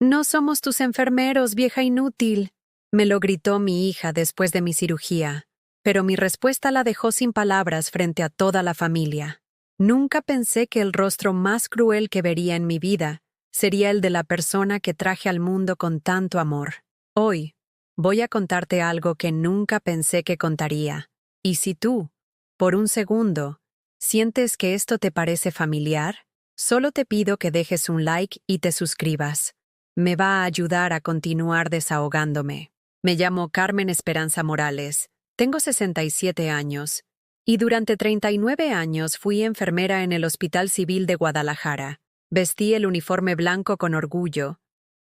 No somos tus enfermeros, vieja inútil, me lo gritó mi hija después de mi cirugía, pero mi respuesta la dejó sin palabras frente a toda la familia. Nunca pensé que el rostro más cruel que vería en mi vida sería el de la persona que traje al mundo con tanto amor. Hoy, voy a contarte algo que nunca pensé que contaría. Y si tú, por un segundo, sientes que esto te parece familiar, solo te pido que dejes un like y te suscribas. Me va a ayudar a continuar desahogándome. Me llamo Carmen Esperanza Morales, tengo 67 años, y durante 39 años fui enfermera en el Hospital Civil de Guadalajara. Vestí el uniforme blanco con orgullo.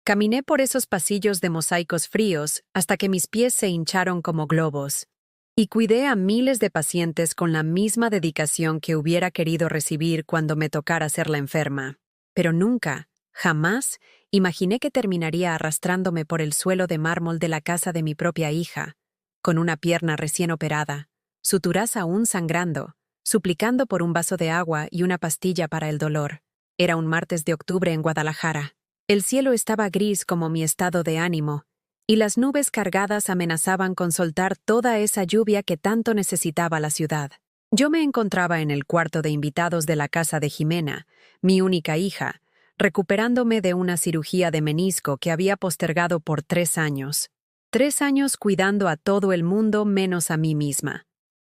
Caminé por esos pasillos de mosaicos fríos hasta que mis pies se hincharon como globos. Y cuidé a miles de pacientes con la misma dedicación que hubiera querido recibir cuando me tocara ser la enferma. Pero nunca, jamás, imaginé que terminaría arrastrándome por el suelo de mármol de la casa de mi propia hija, con una pierna recién operada, suturas aún sangrando, suplicando por un vaso de agua y una pastilla para el dolor. Era un martes de octubre en Guadalajara. El cielo estaba gris como mi estado de ánimo, y las nubes cargadas amenazaban con soltar toda esa lluvia que tanto necesitaba la ciudad. Yo me encontraba en el cuarto de invitados de la casa de Jimena, mi única hija, recuperándome de una cirugía de menisco que había postergado por 3 años. 3 años cuidando a todo el mundo menos a mí misma.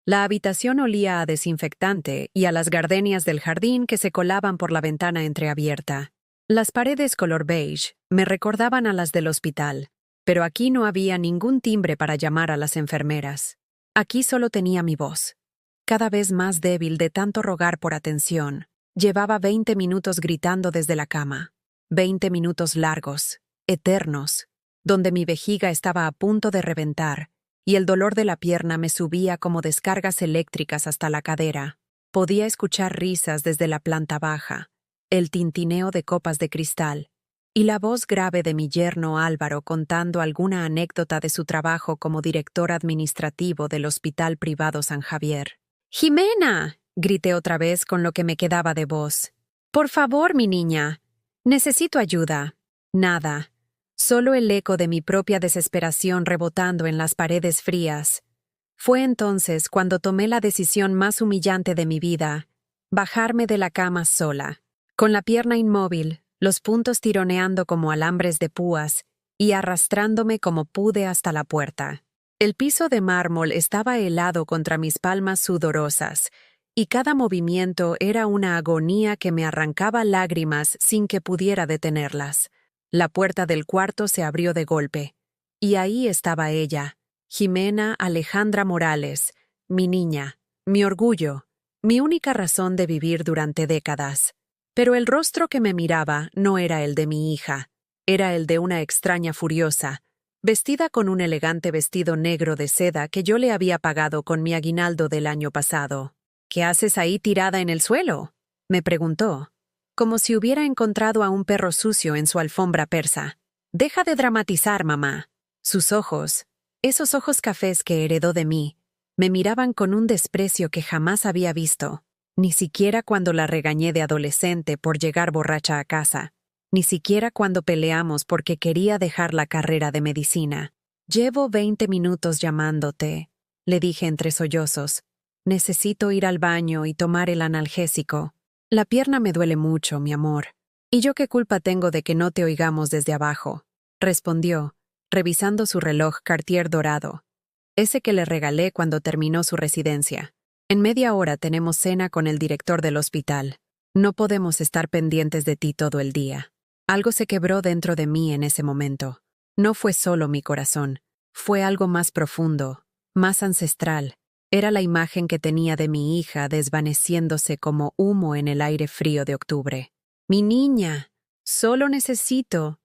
La habitación olía a desinfectante y a las gardenias del jardín que se colaban por la ventana entreabierta. Las paredes color beige me recordaban a las del hospital, pero aquí no había ningún timbre para llamar a las enfermeras. Aquí solo tenía mi voz. Cada vez más débil de tanto rogar por atención, llevaba 20 minutos gritando desde la cama. 20 minutos largos, eternos, donde mi vejiga estaba a punto de reventar, y el dolor de la pierna me subía como descargas eléctricas hasta la cadera. Podía escuchar risas desde la planta baja, el tintineo de copas de cristal, y la voz grave de mi yerno Álvaro contando alguna anécdota de su trabajo como director administrativo del Hospital Privado San Javier. «¡Jimena!», grité otra vez con lo que me quedaba de voz. «Por favor, mi niña. Necesito ayuda». Nada. Solo el eco de mi propia desesperación rebotando en las paredes frías. Fue entonces cuando tomé la decisión más humillante de mi vida: bajarme de la cama sola, con la pierna inmóvil, los puntos tironeando como alambres de púas y arrastrándome como pude hasta la puerta. El piso de mármol estaba helado contra mis palmas sudorosas, y cada movimiento era una agonía que me arrancaba lágrimas sin que pudiera detenerlas. La puerta del cuarto se abrió de golpe, y ahí estaba ella, Jimena Alejandra Morales, mi niña, mi orgullo, mi única razón de vivir durante décadas. Pero el rostro que me miraba no era el de mi hija, era el de una extraña furiosa, vestida con un elegante vestido negro de seda que yo le había pagado con mi aguinaldo del año pasado. «¿Qué haces ahí tirada en el suelo?», me preguntó, como si hubiera encontrado a un perro sucio en su alfombra persa. «Deja de dramatizar, mamá». Sus ojos, esos ojos cafés que heredó de mí, me miraban con un desprecio que jamás había visto, ni siquiera cuando la regañé de adolescente por llegar borracha a casa, ni siquiera cuando peleamos porque quería dejar la carrera de medicina. «Llevo 20 minutos llamándote», le dije entre sollozos. «Necesito ir al baño y tomar el analgésico. La pierna me duele mucho, mi amor. ¿Y yo qué culpa tengo de que no te oigamos desde abajo?», respondió, revisando su reloj Cartier dorado, ese que le regalé cuando terminó su residencia. «En media hora tenemos cena con el director del hospital. No podemos estar pendientes de ti todo el día». Algo se quebró dentro de mí en ese momento. No fue solo mi corazón, fue algo más profundo, más ancestral. Era la imagen que tenía de mi hija desvaneciéndose como humo en el aire frío de octubre. «Mi niña, solo necesito».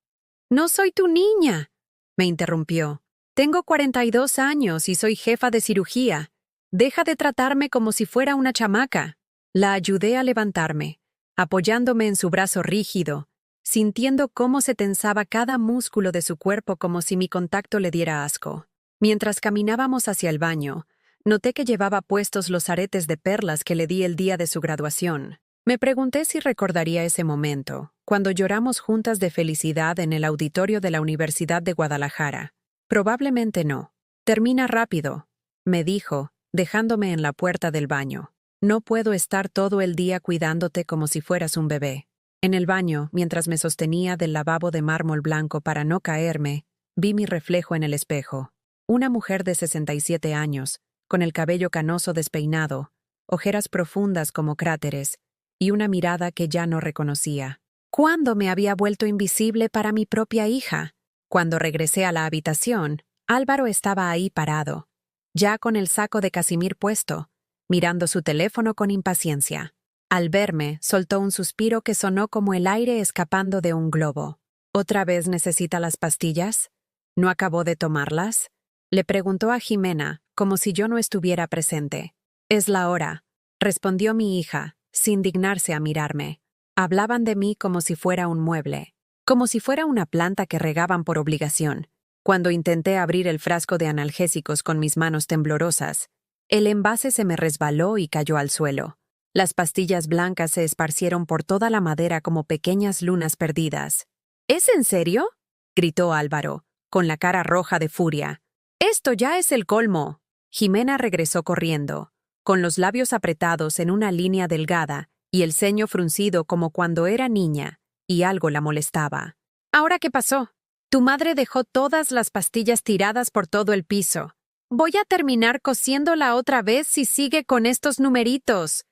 «No soy tu niña», me interrumpió. «Tengo 42 años y soy jefa de cirugía. Deja de tratarme como si fuera una chamaca». La ayudé a levantarme, apoyándome en su brazo rígido, sintiendo cómo se tensaba cada músculo de su cuerpo como si mi contacto le diera asco. Mientras caminábamos hacia el baño, noté que llevaba puestos los aretes de perlas que le di el día de su graduación. Me pregunté si recordaría ese momento, cuando lloramos juntas de felicidad en el auditorio de la Universidad de Guadalajara. Probablemente no. Termina rápido, me dijo, dejándome en la puerta del baño. No puedo estar todo el día cuidándote como si fueras un bebé. En el baño, mientras me sostenía del lavabo de mármol blanco para no caerme, vi mi reflejo en el espejo. Una mujer de 67 años, con el cabello canoso despeinado, ojeras profundas como cráteres, y una mirada que ya no reconocía. ¿Cuándo me había vuelto invisible para mi propia hija? Cuando regresé a la habitación, Álvaro estaba ahí parado, ya con el saco de casimir puesto, mirando su teléfono con impaciencia. Al verme, soltó un suspiro que sonó como el aire escapando de un globo. ¿Otra vez necesita las pastillas? ¿No acabó de tomarlas? Le preguntó a Jimena, como si yo no estuviera presente. Es la hora, respondió mi hija, sin dignarse a mirarme. Hablaban de mí como si fuera un mueble, como si fuera una planta que regaban por obligación. Cuando intenté abrir el frasco de analgésicos con mis manos temblorosas, el envase se me resbaló y cayó al suelo. Las pastillas blancas se esparcieron por toda la madera como pequeñas lunas perdidas. ¿Es en serio?, gritó Álvaro, con la cara roja de furia. «Esto ya es el colmo». Jimena regresó corriendo, con los labios apretados en una línea delgada y el ceño fruncido como cuando era niña, y algo la molestaba. «¿Ahora qué pasó? Tu madre dejó todas las pastillas tiradas por todo el piso. Voy a terminar cosiéndola otra vez si sigue con estos numeritos»,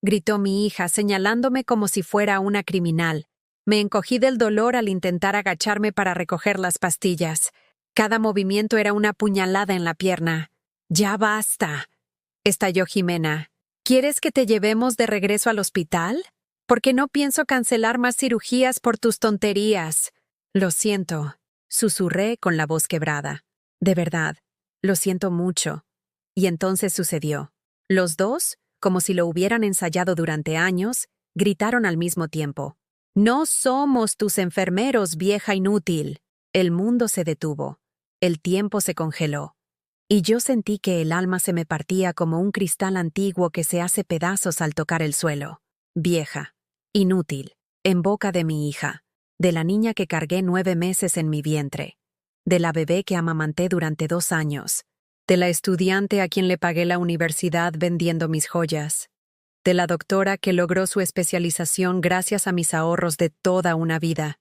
gritó mi hija, señalándome como si fuera una criminal. Me encogí del dolor al intentar agacharme para recoger las pastillas. Cada movimiento era una puñalada en la pierna. «¡Ya basta!», estalló Jimena. «¿Quieres que te llevemos de regreso al hospital? Porque no pienso cancelar más cirugías por tus tonterías». «Lo siento», susurré con la voz quebrada. «De verdad, lo siento mucho». Y entonces sucedió. Los dos, como si lo hubieran ensayado durante años, gritaron al mismo tiempo. «No somos tus enfermeros, vieja inútil». El mundo se detuvo. El tiempo se congeló. Y yo sentí que el alma se me partía como un cristal antiguo que se hace pedazos al tocar el suelo. Vieja, inútil, en boca de mi hija, de la niña que cargué 9 meses en mi vientre, de la bebé que amamanté durante 2 años, de la estudiante a quien le pagué la universidad vendiendo mis joyas, de la doctora que logró su especialización gracias a mis ahorros de toda una vida.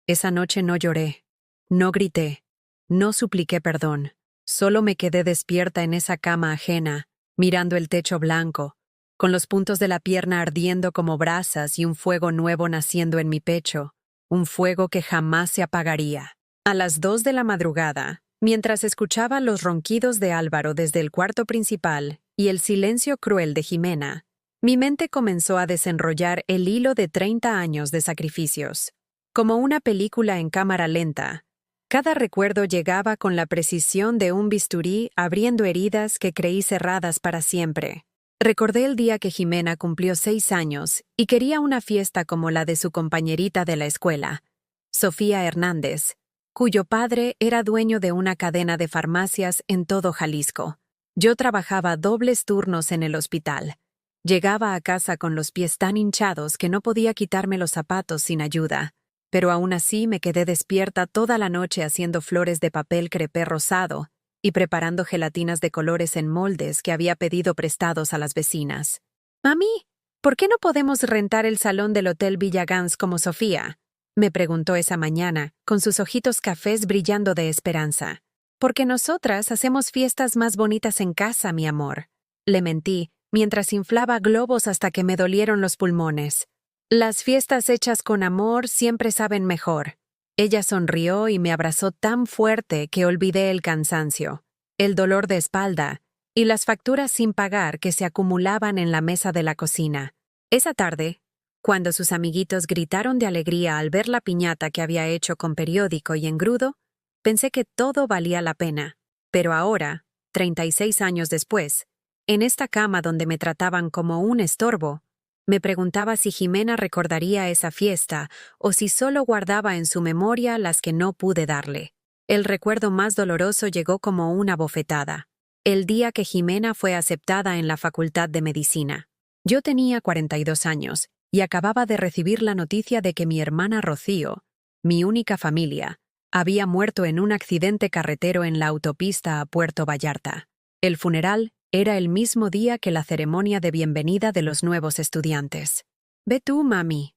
Esa noche no lloré, no grité, no supliqué perdón. Solo me quedé despierta en esa cama ajena, mirando el techo blanco, con los puntos de la pierna ardiendo como brasas y un fuego nuevo naciendo en mi pecho, un fuego que jamás se apagaría. A las 2 de la madrugada, mientras escuchaba los ronquidos de Álvaro desde el cuarto principal y el silencio cruel de Jimena, mi mente comenzó a desenrollar el hilo de 30 años de sacrificios. Como una película en cámara lenta, cada recuerdo llegaba con la precisión de un bisturí abriendo heridas que creí cerradas para siempre. Recordé el día que Jimena cumplió 6 años y quería una fiesta como la de su compañerita de la escuela, Sofía Hernández, cuyo padre era dueño de una cadena de farmacias en todo Jalisco. Yo trabajaba dobles turnos en el hospital. Llegaba a casa con los pies tan hinchados que no podía quitarme los zapatos sin ayuda. Pero aún así me quedé despierta toda la noche haciendo flores de papel crepé rosado y preparando gelatinas de colores en moldes que había pedido prestados a las vecinas. «Mami, ¿por qué no podemos rentar el salón del Hotel Villagans como Sofía?», me preguntó esa mañana, con sus ojitos cafés brillando de esperanza. «Porque nosotras hacemos fiestas más bonitas en casa, mi amor», le mentí, mientras inflaba globos hasta que me dolieron los pulmones. «Las fiestas hechas con amor siempre saben mejor». Ella sonrió y me abrazó tan fuerte que olvidé el cansancio, el dolor de espalda y las facturas sin pagar que se acumulaban en la mesa de la cocina. Esa tarde, cuando sus amiguitos gritaron de alegría al ver la piñata que había hecho con periódico y engrudo, pensé que todo valía la pena. Pero ahora, 36 años después, en esta cama donde me trataban como un estorbo, me preguntaba si Jimena recordaría esa fiesta o si solo guardaba en su memoria las que no pude darle. El recuerdo más doloroso llegó como una bofetada. El día que Jimena fue aceptada en la Facultad de Medicina. Yo tenía 42 años y acababa de recibir la noticia de que mi hermana Rocío, mi única familia, había muerto en un accidente carretero en la autopista a Puerto Vallarta. El funeral era el mismo día que la ceremonia de bienvenida de los nuevos estudiantes. «Ve tú, mami»,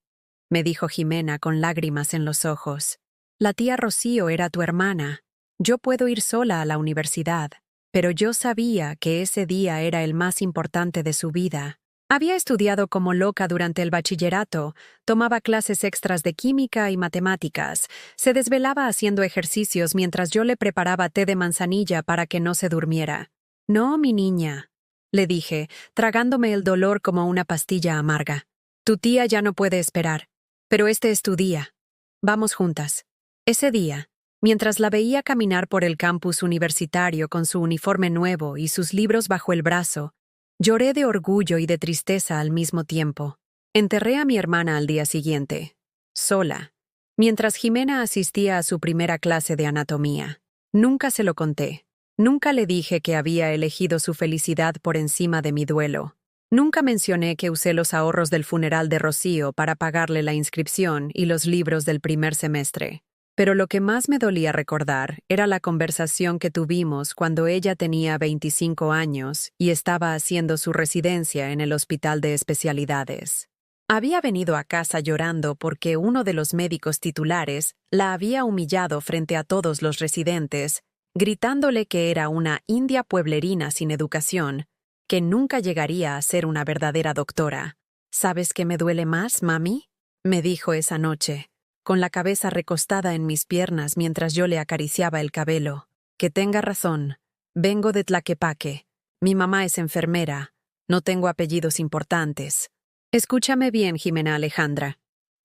me dijo Jimena con lágrimas en los ojos. «La tía Rocío era tu hermana. Yo puedo ir sola a la universidad, pero yo sabía que ese día era el más importante de su vida». Había estudiado como loca durante el bachillerato, tomaba clases extras de química y matemáticas, se desvelaba haciendo ejercicios mientras yo le preparaba té de manzanilla para que no se durmiera. «No, mi niña», le dije, tragándome el dolor como una pastilla amarga. «Tu tía ya no puede esperar, pero este es tu día. Vamos juntas». Ese día, mientras la veía caminar por el campus universitario con su uniforme nuevo y sus libros bajo el brazo, lloré de orgullo y de tristeza al mismo tiempo. Enterré a mi hermana al día siguiente, sola, mientras Jimena asistía a su primera clase de anatomía. Nunca se lo conté. Nunca le dije que había elegido su felicidad por encima de mi duelo. Nunca mencioné que usé los ahorros del funeral de Rocío para pagarle la inscripción y los libros del primer semestre. Pero lo que más me dolía recordar era la conversación que tuvimos cuando ella tenía 25 años y estaba haciendo su residencia en el Hospital de Especialidades. Había venido a casa llorando porque uno de los médicos titulares la había humillado frente a todos los residentes, gritándole que era una india pueblerina sin educación, que nunca llegaría a ser una verdadera doctora. «¿Sabes qué me duele más, mami?», me dijo esa noche, con la cabeza recostada en mis piernas mientras yo le acariciaba el cabello. «Que tenga razón. Vengo de Tlaquepaque. Mi mamá es enfermera. No tengo apellidos importantes». «Escúchame bien, Jimena Alejandra»,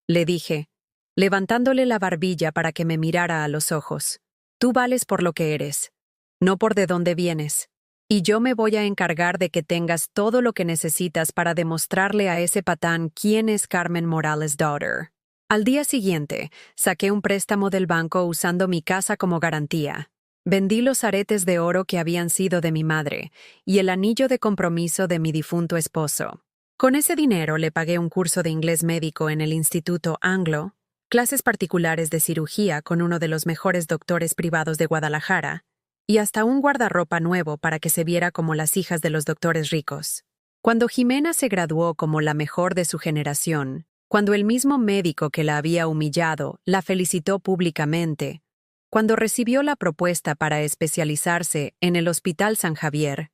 le dije, levantándole la barbilla para que me mirara a los ojos. «Tú vales por lo que eres, no por de dónde vienes. Y yo me voy a encargar de que tengas todo lo que necesitas para demostrarle a ese patán quién es Carmen Morales' daughter». Al día siguiente, saqué un préstamo del banco usando mi casa como garantía. Vendí los aretes de oro que habían sido de mi madre y el anillo de compromiso de mi difunto esposo. Con ese dinero le pagué un curso de inglés médico en el Instituto Anglo, clases particulares de cirugía con uno de los mejores doctores privados de Guadalajara, y hasta un guardarropa nuevo para que se viera como las hijas de los doctores ricos. Cuando Jimena se graduó como la mejor de su generación, cuando el mismo médico que la había humillado la felicitó públicamente, cuando recibió la propuesta para especializarse en el Hospital San Javier,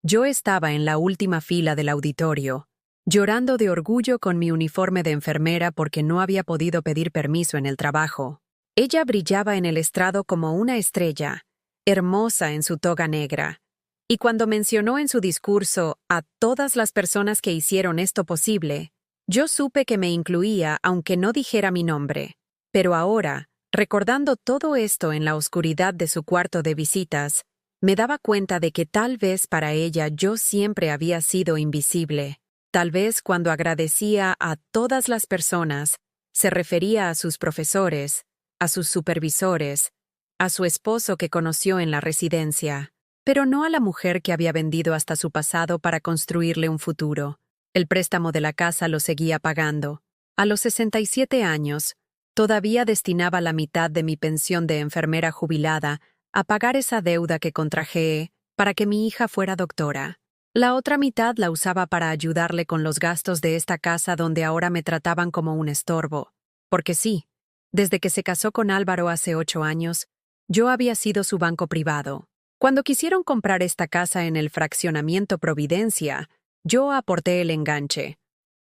yo estaba en la última fila del auditorio, llorando de orgullo con mi uniforme de enfermera porque no había podido pedir permiso en el trabajo. Ella brillaba en el estrado como una estrella, hermosa en su toga negra, y cuando mencionó en su discurso a todas las personas que hicieron esto posible, yo supe que me incluía aunque no dijera mi nombre. Pero ahora, recordando todo esto en la oscuridad de su cuarto de visitas, me daba cuenta de que tal vez para ella yo siempre había sido invisible. Tal vez cuando agradecía a todas las personas, se refería a sus profesores, a sus supervisores, a su esposo que conoció en la residencia, pero no a la mujer que había vendido hasta su pasado para construirle un futuro. El préstamo de la casa lo seguía pagando. A los 67 años, todavía destinaba la mitad de mi pensión de enfermera jubilada a pagar esa deuda que contrajé para que mi hija fuera doctora. La otra mitad la usaba para ayudarle con los gastos de esta casa donde ahora me trataban como un estorbo. Porque sí, desde que se casó con Álvaro hace 8 años, yo había sido su banco privado. Cuando quisieron comprar esta casa en el fraccionamiento Providencia, yo aporté el enganche,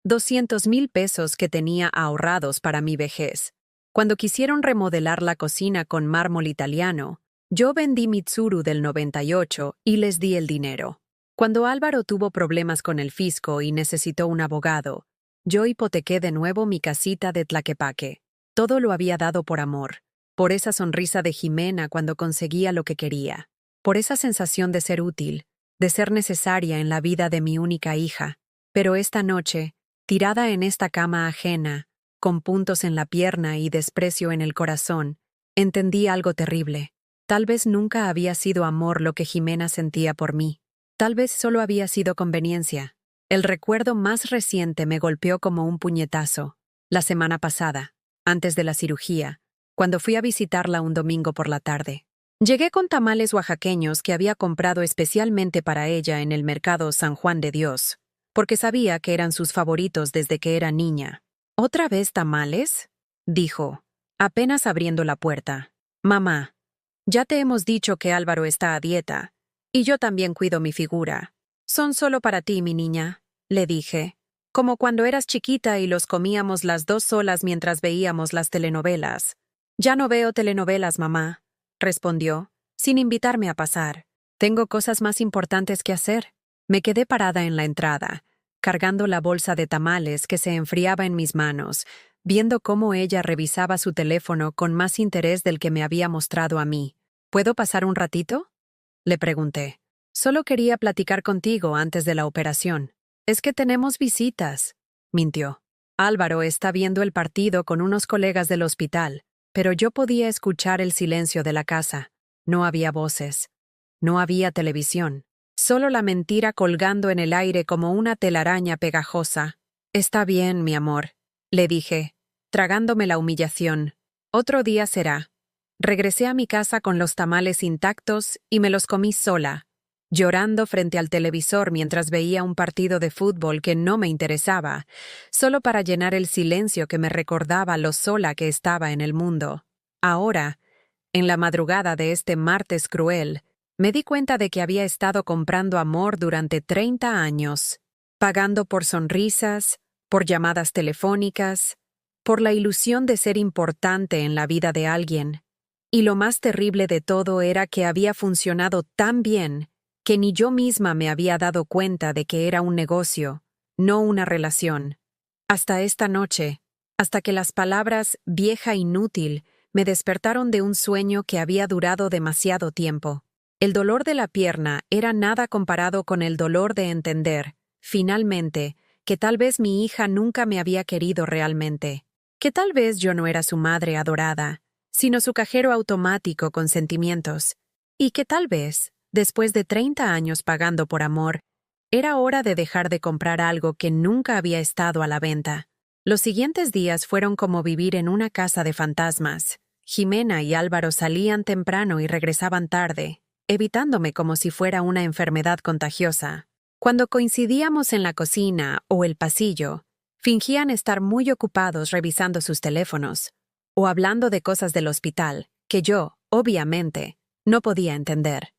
200,000 pesos que tenía ahorrados para mi vejez. Cuando quisieron remodelar la cocina con mármol italiano, yo vendí Mitsuru del 98 y les di el dinero. Cuando Álvaro tuvo problemas con el fisco y necesitó un abogado, yo hipotequé de nuevo mi casita de Tlaquepaque. Todo lo había dado por amor, por esa sonrisa de Jimena cuando conseguía lo que quería, por esa sensación de ser útil, de ser necesaria en la vida de mi única hija. Pero esta noche, tirada en esta cama ajena, con puntos en la pierna y desprecio en el corazón, entendí algo terrible. Tal vez nunca había sido amor lo que Jimena sentía por mí. Tal vez solo había sido conveniencia. El recuerdo más reciente me golpeó como un puñetazo. La semana pasada, antes de la cirugía, cuando fui a visitarla un domingo por la tarde. Llegué con tamales oaxaqueños que había comprado especialmente para ella en el mercado San Juan de Dios, porque sabía que eran sus favoritos desde que era niña. ¿Otra vez tamales?, dijo, apenas abriendo la puerta. Mamá, ya te hemos dicho que Álvaro está a dieta, y yo también cuido mi figura. Son solo para ti, mi niña, le dije, como cuando eras chiquita y los comíamos las dos solas mientras veíamos las telenovelas. Ya no veo telenovelas, mamá, respondió, sin invitarme a pasar. Tengo cosas más importantes que hacer. Me quedé parada en la entrada, cargando la bolsa de tamales que se enfriaba en mis manos, viendo cómo ella revisaba su teléfono con más interés del que me había mostrado a mí. ¿Puedo pasar un ratito?, le pregunté. Solo quería platicar contigo antes de la operación. Es que tenemos visitas, mintió. Álvaro está viendo el partido con unos colegas del hospital, pero yo podía escuchar el silencio de la casa. No había voces. No había televisión. Solo la mentira colgando en el aire como una telaraña pegajosa. Está bien, mi amor, le dije, tragándome la humillación. Otro día será. Regresé a mi casa con los tamales intactos y me los comí sola, llorando frente al televisor mientras veía un partido de fútbol que no me interesaba, solo para llenar el silencio que me recordaba lo sola que estaba en el mundo. Ahora, en la madrugada de este martes cruel, me di cuenta de que había estado comprando amor durante 30 años, pagando por sonrisas, por llamadas telefónicas, por la ilusión de ser importante en la vida de alguien. Y lo más terrible de todo era que había funcionado tan bien que ni yo misma me había dado cuenta de que era un negocio, no una relación. Hasta esta noche, hasta que las palabras «vieja inútil» me despertaron de un sueño que había durado demasiado tiempo. El dolor de la pierna era nada comparado con el dolor de entender, finalmente, que tal vez mi hija nunca me había querido realmente, que tal vez yo no era su madre adorada, sino su cajero automático con sentimientos, y que tal vez, después de 30 años pagando por amor, era hora de dejar de comprar algo que nunca había estado a la venta. Los siguientes días fueron como vivir en una casa de fantasmas. Jimena y Álvaro salían temprano y regresaban tarde, evitándome como si fuera una enfermedad contagiosa. Cuando coincidíamos en la cocina o el pasillo, fingían estar muy ocupados revisando sus teléfonos o hablando de cosas del hospital que yo, obviamente, no podía entender.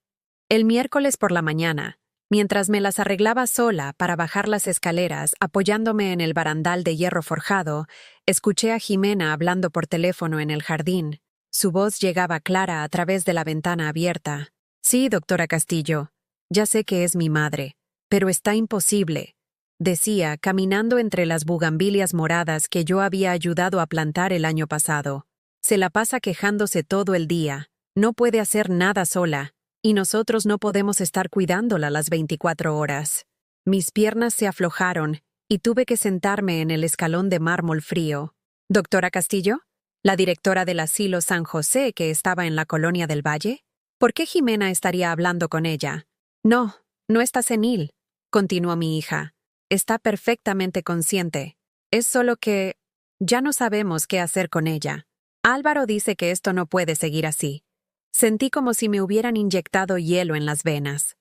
El miércoles por la mañana, mientras me las arreglaba sola para bajar las escaleras apoyándome en el barandal de hierro forjado, escuché a Jimena hablando por teléfono en el jardín. Su voz llegaba clara a través de la ventana abierta. «Sí, doctora Castillo, ya sé que es mi madre, pero está imposible», decía, caminando entre las bugambilias moradas que yo había ayudado a plantar el año pasado. «Se la pasa quejándose todo el día, no puede hacer nada sola, y nosotros no podemos estar cuidándola las 24 horas. Mis piernas se aflojaron y tuve que sentarme en el escalón de mármol frío. «¿Doctora Castillo? ¿La directora del asilo San José que estaba en la Colonia del Valle? ¿Por qué Jimena estaría hablando con ella?» «No, no está senil», continuó mi hija. «Está perfectamente consciente. Es solo que ya no sabemos qué hacer con ella. Álvaro dice que esto no puede seguir así». Sentí como si me hubieran inyectado hielo en las venas.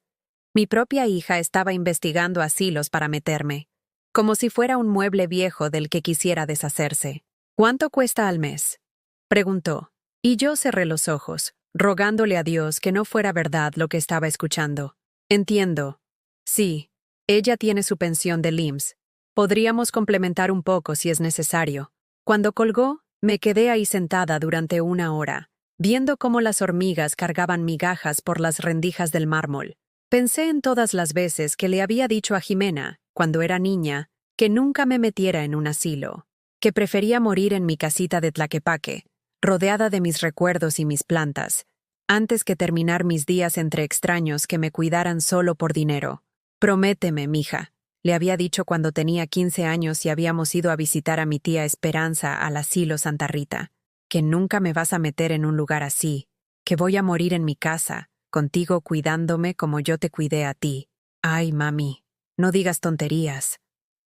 Mi propia hija estaba investigando asilos para meterme, como si fuera un mueble viejo del que quisiera deshacerse. «¿Cuánto cuesta al mes?», preguntó, y yo cerré los ojos, rogándole a Dios que no fuera verdad lo que estaba escuchando. «Entiendo. Sí, ella tiene su pensión del IMSS. Podríamos complementar un poco si es necesario». Cuando colgó, me quedé ahí sentada durante 1 hora, viendo cómo las hormigas cargaban migajas por las rendijas del mármol. Pensé en todas las veces que le había dicho a Jimena, cuando era niña, que nunca me metiera en un asilo, que prefería morir en mi casita de Tlaquepaque, rodeada de mis recuerdos y mis plantas, antes que terminar mis días entre extraños que me cuidaran solo por dinero. «Prométeme, mija», le había dicho cuando tenía 15 años y habíamos ido a visitar a mi tía Esperanza al asilo Santa Rita, «que nunca me vas a meter en un lugar así, que voy a morir en mi casa, contigo cuidándome como yo te cuidé a ti». «Ay, mami», No digas tonterías,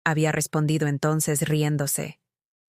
había respondido entonces riéndose.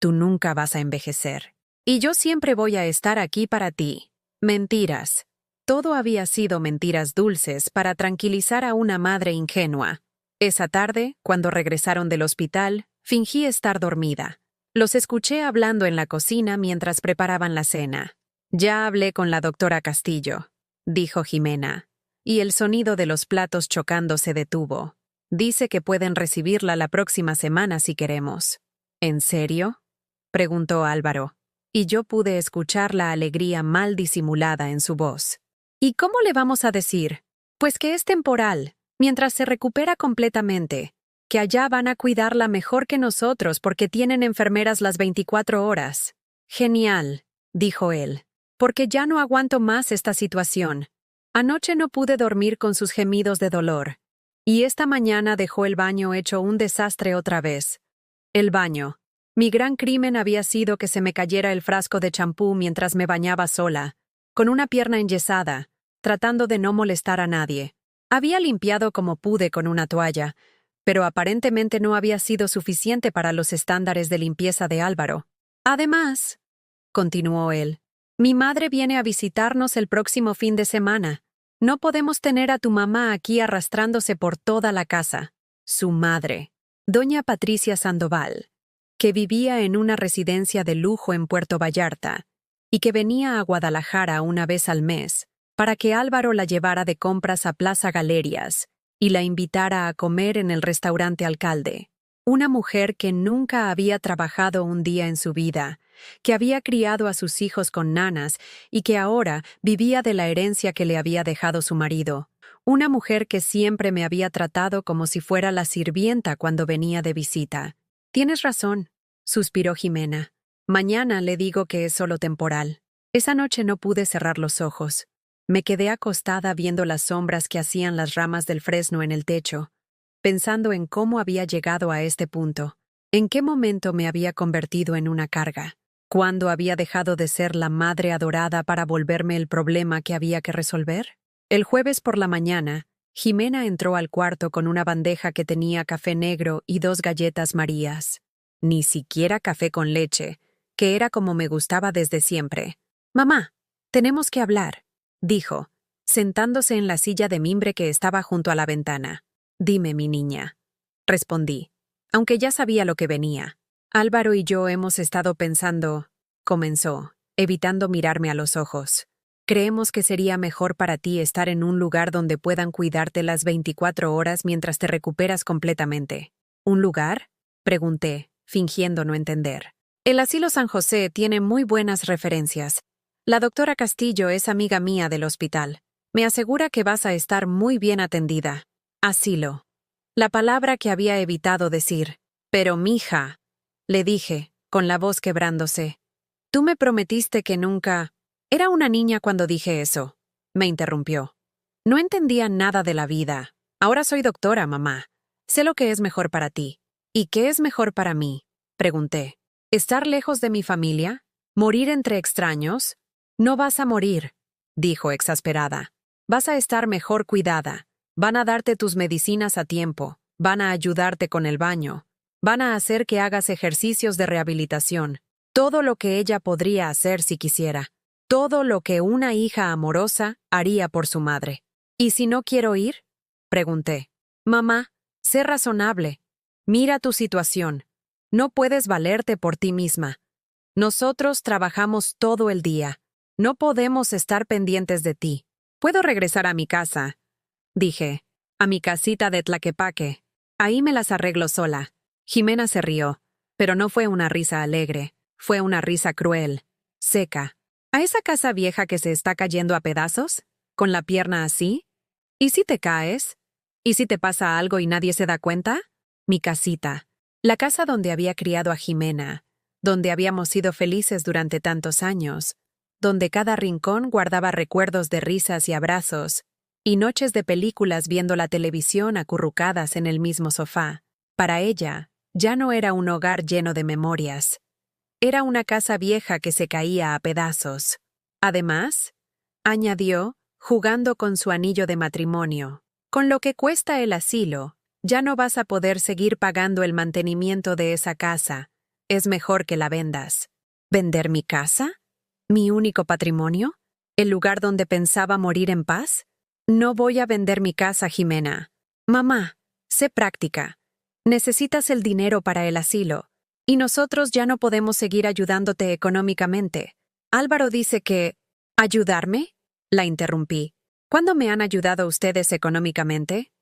Tú nunca vas a envejecer. Y yo siempre voy a estar aquí para ti. Mentiras. Todo había sido mentiras dulces para tranquilizar a una madre ingenua. Esa tarde, cuando regresaron del hospital, fingí estar dormida. Los escuché hablando en la cocina mientras preparaban la cena. Ya hablé con la doctora Castillo, dijo Jimena, y el sonido de los platos chocando se detuvo. Dice que pueden recibirla la próxima semana si queremos. ¿En serio?, preguntó Álvaro, y yo pude escuchar la alegría mal disimulada en su voz. ¿Y cómo le vamos a decir? Pues que es temporal, mientras se recupera completamente, que allá van a cuidarla mejor que nosotros porque tienen enfermeras las 24 horas. Genial, dijo él, porque ya no aguanto más esta situación. Anoche no pude dormir con sus gemidos de dolor. Y esta mañana dejó el baño hecho un desastre otra vez. El baño. Mi gran crimen había sido que se me cayera el frasco de champú mientras me bañaba sola, con una pierna enyesada, tratando de no molestar a nadie. Había limpiado como pude con una toalla, pero aparentemente no había sido suficiente para los estándares de limpieza de Álvaro. Además, continuó él, mi madre viene a visitarnos el próximo fin de semana. No podemos tener a tu mamá aquí arrastrándose por toda la casa. Su madre, doña Patricia Sandoval, que vivía en una residencia de lujo en Puerto Vallarta y que venía a Guadalajara una vez al mes para que Álvaro la llevara de compras a Plaza Galerias y la invitara a comer en el restaurante Alcalde. Una mujer que nunca había trabajado un día en su vida, que había criado a sus hijos con nanas y que ahora vivía de la herencia que le había dejado su marido. Una mujer que siempre me había tratado como si fuera la sirvienta cuando venía de visita. Tienes razón, suspiró Jimena. Mañana le digo que es solo temporal. Esa noche no pude cerrar los ojos. Me quedé acostada viendo las sombras que hacían las ramas del fresno en el techo, pensando en cómo había llegado a este punto, en qué momento me había convertido en una carga, cuándo había dejado de ser la madre adorada para volverme el problema que había que resolver. El jueves por la mañana, Jimena entró al cuarto con una bandeja que tenía café negro y 2 galletas Marías. Ni siquiera café con leche, que era como me gustaba desde siempre. «Mamá, tenemos que hablar», dijo, sentándose en la silla de mimbre que estaba junto a la ventana. «Dime, mi niña», respondí, aunque ya sabía lo que venía. «Álvaro y yo hemos estado pensando», comenzó, evitando mirarme a los ojos. «Creemos que sería mejor para ti estar en un lugar donde puedan cuidarte las 24 horas mientras te recuperas completamente». «¿Un lugar?», pregunté, fingiendo no entender. «El Asilo San José tiene muy buenas referencias. La doctora Castillo es amiga mía del hospital. Me asegura que vas a estar muy bien atendida». Asilo. La palabra que había evitado decir. «Pero, mija», le dije, con la voz quebrándose. «Tú me prometiste que nunca...». «Era una niña cuando dije eso», me interrumpió. «No entendía nada de la vida. Ahora soy doctora, mamá. Sé lo que es mejor para ti». «¿Y qué es mejor para mí?», pregunté. «¿Estar lejos de mi familia? ¿Morir entre extraños?» «No vas a morir», dijo exasperada. «Vas a estar mejor cuidada. Van a darte tus medicinas a tiempo. Van a ayudarte con el baño. Van a hacer que hagas ejercicios de rehabilitación. Todo lo que ella podría hacer si quisiera. Todo lo que una hija amorosa haría por su madre». «¿Y si no quiero ir?», pregunté. «Mamá, sé razonable. Mira tu situación. No puedes valerte por ti misma. Nosotros trabajamos todo el día. No podemos estar pendientes de ti. Puedo regresar a mi casa», dije, «a mi casita de Tlaquepaque. Ahí me las arreglo sola». Jimena se rió, pero no fue una risa alegre, fue una risa cruel, seca. «¿A esa casa vieja que se está cayendo a pedazos? ¿Con la pierna así? ¿Y si te caes? ¿Y si te pasa algo y nadie se da cuenta?» Mi casita, la casa donde había criado a Jimena, donde habíamos sido felices durante tantos años, donde cada rincón guardaba recuerdos de risas y abrazos, y noches de películas viendo la televisión acurrucadas en el mismo sofá. Para ella, ya no era un hogar lleno de memorias. Era una casa vieja que se caía a pedazos. Además, añadió, jugando con su anillo de matrimonio, «con lo que cuesta el asilo, Ya no vas a poder seguir pagando el mantenimiento de esa casa. Es mejor que la vendas. ¿Vender mi casa? ¿Mi único patrimonio? ¿El lugar donde pensaba morir en paz? No voy a vender mi casa, Jimena. Mamá, sé práctica. Necesitas el dinero para el asilo. Y nosotros ya no podemos seguir ayudándote económicamente. Álvaro dice que... ¿Ayudarme? La interrumpí. ¿Cuándo me han ayudado ustedes económicamente?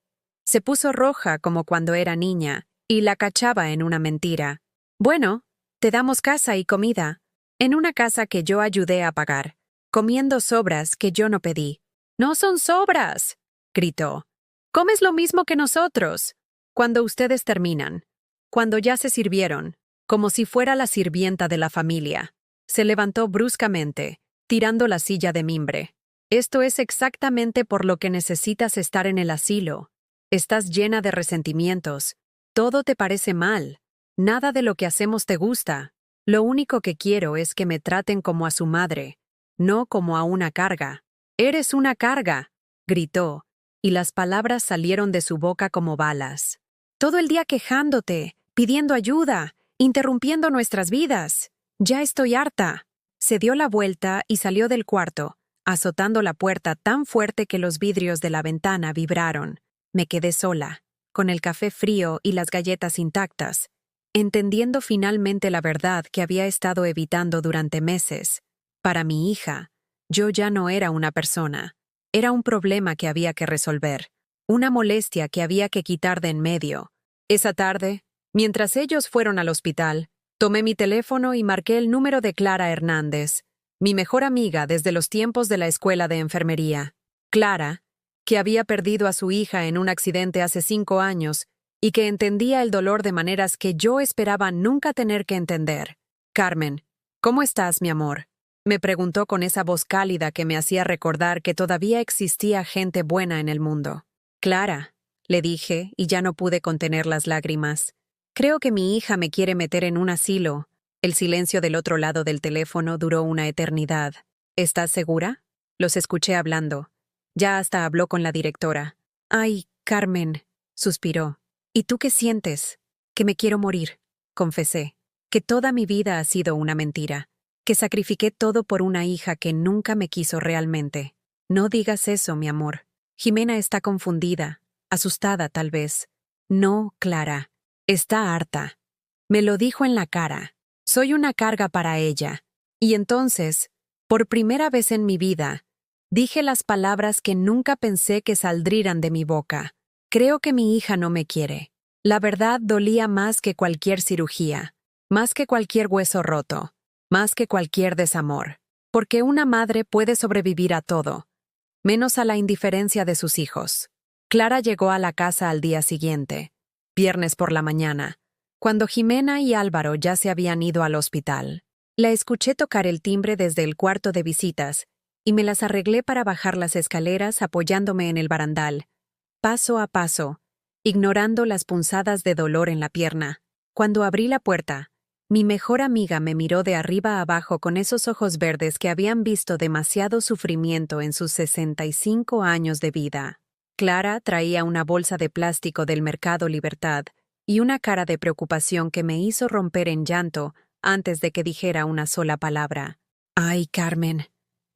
Se puso roja como cuando era niña, y la cachaba en una mentira. Bueno, te damos casa y comida. En una casa que yo ayudé a pagar, comiendo sobras que yo no pedí. ¡No son sobras!, gritó. Comes lo mismo que nosotros. Cuando ustedes terminan. Cuando ya se sirvieron, como si fuera la sirvienta de la familia. Se levantó bruscamente, tirando la silla de mimbre. Esto es exactamente por lo que necesitas estar en el asilo. Estás llena de resentimientos. Todo te parece mal. Nada de lo que hacemos te gusta. Lo único que quiero es que me traten como a su madre, no como a una carga. ¡Eres una carga!, gritó, y las palabras salieron de su boca como balas. Todo el día quejándote, pidiendo ayuda, interrumpiendo nuestras vidas. Ya estoy harta. Se dio la vuelta y salió del cuarto, azotando la puerta tan fuerte que los vidrios de la ventana vibraron. Me quedé sola, con el café frío y las galletas intactas, entendiendo finalmente la verdad que había estado evitando durante meses. Para mi hija, yo ya no era una persona. Era un problema que había que resolver, una molestia que había que quitar de en medio. Esa tarde, mientras ellos fueron al hospital, tomé mi teléfono y marqué el número de Clara Hernández, mi mejor amiga desde los tiempos de la escuela de enfermería. Clara, que había perdido a su hija en un accidente hace 5 años y que entendía el dolor de maneras que yo esperaba nunca tener que entender. Carmen, ¿cómo estás, mi amor?, me preguntó con esa voz cálida que me hacía recordar que todavía existía gente buena en el mundo. Clara, le dije, y ya no pude contener las lágrimas. Creo que mi hija me quiere meter en un asilo. El silencio del otro lado del teléfono duró una eternidad. ¿Estás segura? Los escuché hablando. Ya hasta habló con la directora. Ay, Carmen, suspiró. ¿Y tú qué sientes? Que me quiero morir, confesé. Que toda mi vida ha sido una mentira. Que sacrifiqué todo por una hija que nunca me quiso realmente. No digas eso, mi amor. Jimena está confundida, asustada tal vez. No, Clara. Está harta. Me lo dijo en la cara. Soy una carga para ella. Y entonces, por primera vez en mi vida, dije las palabras que nunca pensé que saldrían de mi boca. Creo que mi hija no me quiere. La verdad dolía más que cualquier cirugía, más que cualquier hueso roto, más que cualquier desamor. Porque una madre puede sobrevivir a todo, menos a la indiferencia de sus hijos. Clara llegó a la casa al día siguiente, viernes por la mañana, cuando Jimena y Álvaro ya se habían ido al hospital. La escuché tocar el timbre desde el cuarto de visitas y me las arreglé para bajar las escaleras apoyándome en el barandal, paso a paso, ignorando las punzadas de dolor en la pierna. Cuando abrí la puerta, mi mejor amiga me miró de arriba a abajo con esos ojos verdes que habían visto demasiado sufrimiento en sus 65 años de vida. Clara traía una bolsa de plástico del Mercado Libertad y una cara de preocupación que me hizo romper en llanto antes de que dijera una sola palabra. «Ay, Carmen»,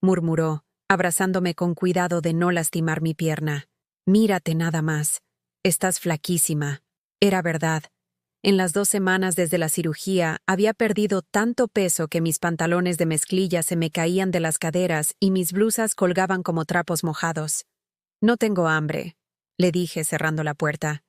murmuró, abrazándome con cuidado de no lastimar mi pierna. «Mírate nada más. Estás flaquísima». Era verdad. En las 2 semanas desde la cirugía había perdido tanto peso que mis pantalones de mezclilla se me caían de las caderas y mis blusas colgaban como trapos mojados. «No tengo hambre», le dije cerrando la puerta.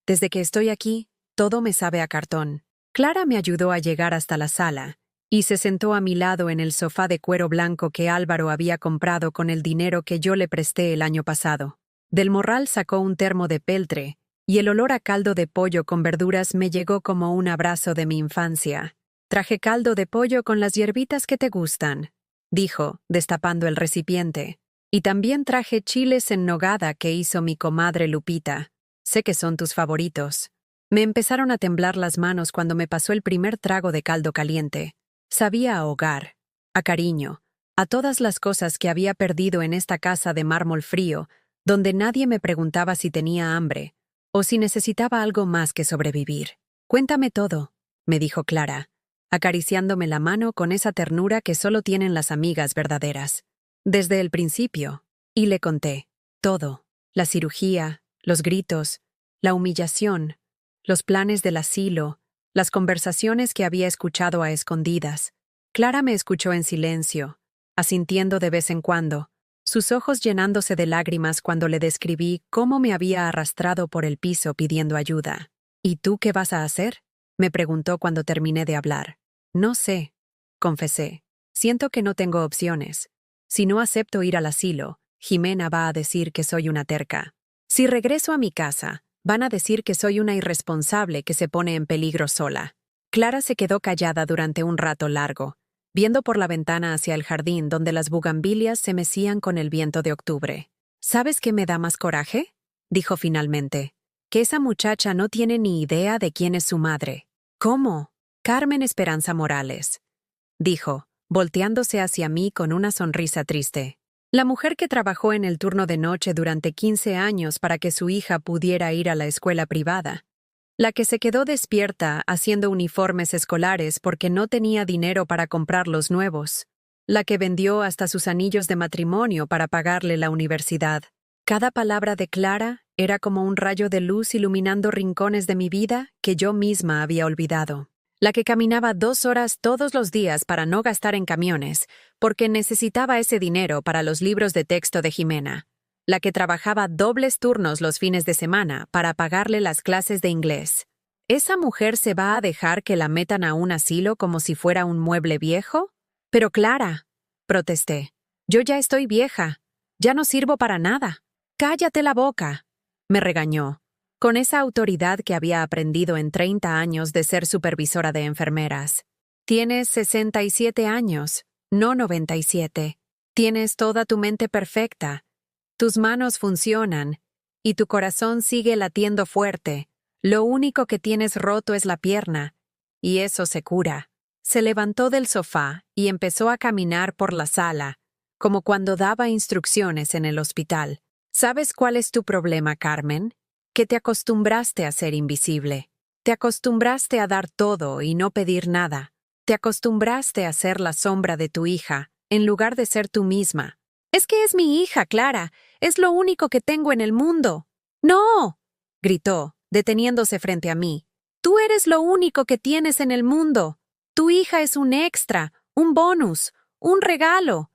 «Desde que estoy aquí, todo me sabe a cartón». Clara me ayudó a llegar hasta la sala y se sentó a mi lado en el sofá de cuero blanco que Álvaro había comprado con el dinero que yo le presté el año pasado. Del morral sacó un termo de peltre y el olor a caldo de pollo con verduras me llegó como un abrazo de mi infancia. «Traje caldo de pollo con las hierbitas que te gustan», dijo, destapando el recipiente. «Y también traje chiles en nogada que hizo mi comadre Lupita. Sé que son tus favoritos». Me empezaron a temblar las manos cuando me pasó el primer trago de caldo caliente. Sabía a hogar, a cariño, a todas las cosas que había perdido en esta casa de mármol frío, donde nadie me preguntaba si tenía hambre, o si necesitaba algo más que sobrevivir. Cuéntame todo, me dijo Clara, acariciándome la mano con esa ternura que solo tienen las amigas verdaderas. Desde el principio, y le conté todo: la cirugía, los gritos, la humillación, los planes del asilo, las conversaciones que había escuchado a escondidas. Clara me escuchó en silencio, asintiendo de vez en cuando, sus ojos llenándose de lágrimas cuando le describí cómo me había arrastrado por el piso pidiendo ayuda. ¿Y tú qué vas a hacer?, me preguntó cuando terminé de hablar. No sé, confesé. Siento que no tengo opciones. Si no acepto ir al asilo, Jimena va a decir que soy una terca. Si regreso a mi casa, van a decir que soy una irresponsable que se pone en peligro sola. Clara se quedó callada durante un rato largo, viendo por la ventana hacia el jardín donde las bugambilias se mecían con el viento de octubre. ¿Sabes qué me da más coraje?, dijo finalmente. Que esa muchacha no tiene ni idea de quién es su madre. ¿Cómo? Carmen Esperanza Morales, dijo, volteándose hacia mí con una sonrisa triste. La mujer que trabajó en el turno de noche durante 15 años para que su hija pudiera ir a la escuela privada. La que se quedó despierta haciendo uniformes escolares porque no tenía dinero para comprar los nuevos. La que vendió hasta sus anillos de matrimonio para pagarle la universidad. Cada palabra de Clara era como un rayo de luz iluminando rincones de mi vida que yo misma había olvidado. La que caminaba 2 horas todos los días para no gastar en camiones, porque necesitaba ese dinero para los libros de texto de Jimena. La que trabajaba dobles turnos los fines de semana para pagarle las clases de inglés. ¿Esa mujer se va a dejar que la metan a un asilo como si fuera un mueble viejo? Pero Clara, protesté, yo ya estoy vieja, ya no sirvo para nada. Cállate la boca, me regañó, con esa autoridad que había aprendido en 30 años de ser supervisora de enfermeras. Tienes 67 años, no 97. Tienes toda tu mente perfecta. Tus manos funcionan, y tu corazón sigue latiendo fuerte. Lo único que tienes roto es la pierna, y eso se cura. Se levantó del sofá y empezó a caminar por la sala, como cuando daba instrucciones en el hospital. ¿Sabes cuál es tu problema, Carmen? Que te acostumbraste a ser invisible. Te acostumbraste a dar todo y no pedir nada. Te acostumbraste a ser la sombra de tu hija, en lugar de ser tú misma. Es que es mi hija, Clara. Es lo único que tengo en el mundo. ¡No!, gritó, deteniéndose frente a mí. Tú eres lo único que tienes en el mundo. Tu hija es un extra, un bonus, un regalo.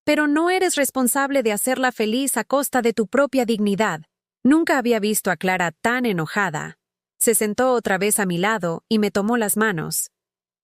Pero no eres responsable de hacerla feliz a costa de tu propia dignidad. Nunca había visto a Clara tan enojada. Se sentó otra vez a mi lado y me tomó las manos.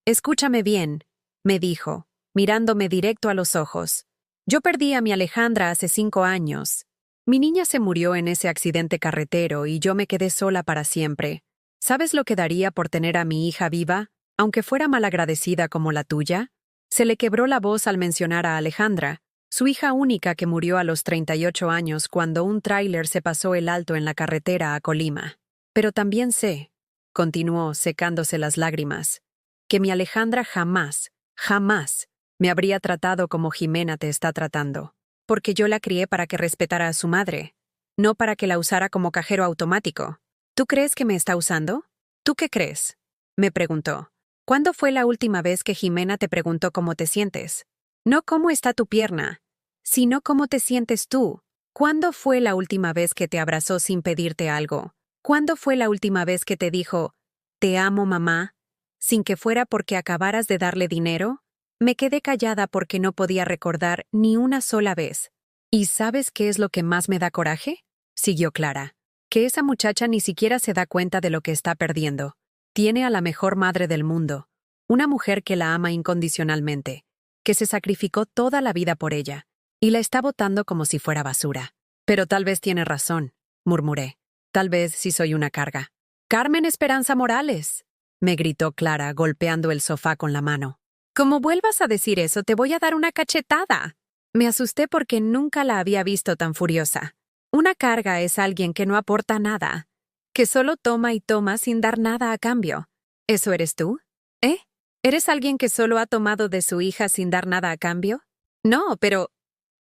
Escúchame bien, me dijo, mirándome directo a los ojos. Yo perdí a mi Alejandra hace 5 años. Mi niña se murió en ese accidente carretero y yo me quedé sola para siempre. ¿Sabes lo que daría por tener a mi hija viva, aunque fuera malagradecida como la tuya? Se le quebró la voz al mencionar a Alejandra, su hija única que murió a los 38 años cuando un tráiler se pasó el alto en la carretera a Colima. Pero también sé, continuó secándose las lágrimas, que mi Alejandra jamás, jamás me habría tratado como Jimena te está tratando, porque yo la crié para que respetara a su madre, no para que la usara como cajero automático. ¿Tú crees que me está usando? ¿Tú qué crees?, me preguntó. ¿Cuándo fue la última vez que Jimena te preguntó cómo te sientes? No cómo está tu pierna, sino cómo te sientes tú. ¿Cuándo fue la última vez que te abrazó sin pedirte algo? ¿Cuándo fue la última vez que te dijo, «Te amo, mamá», sin que fuera porque acabaras de darle dinero? Me quedé callada porque no podía recordar ni una sola vez. ¿Y sabes qué es lo que más me da coraje?, siguió Clara. Que esa muchacha ni siquiera se da cuenta de lo que está perdiendo. Tiene a la mejor madre del mundo, una mujer que la ama incondicionalmente, que se sacrificó toda la vida por ella, y la está botando como si fuera basura. Pero tal vez tiene razón, murmuré. Tal vez sí soy una carga. «Carmen Esperanza Morales», me gritó Clara, golpeando el sofá con la mano. «Como vuelvas a decir eso, te voy a dar una cachetada». Me asusté porque nunca la había visto tan furiosa. Una carga es alguien que no aporta nada, que solo toma y toma sin dar nada a cambio. ¿Eso eres tú? ¿Eh? ¿Eres alguien que solo ha tomado de su hija sin dar nada a cambio? No, pero...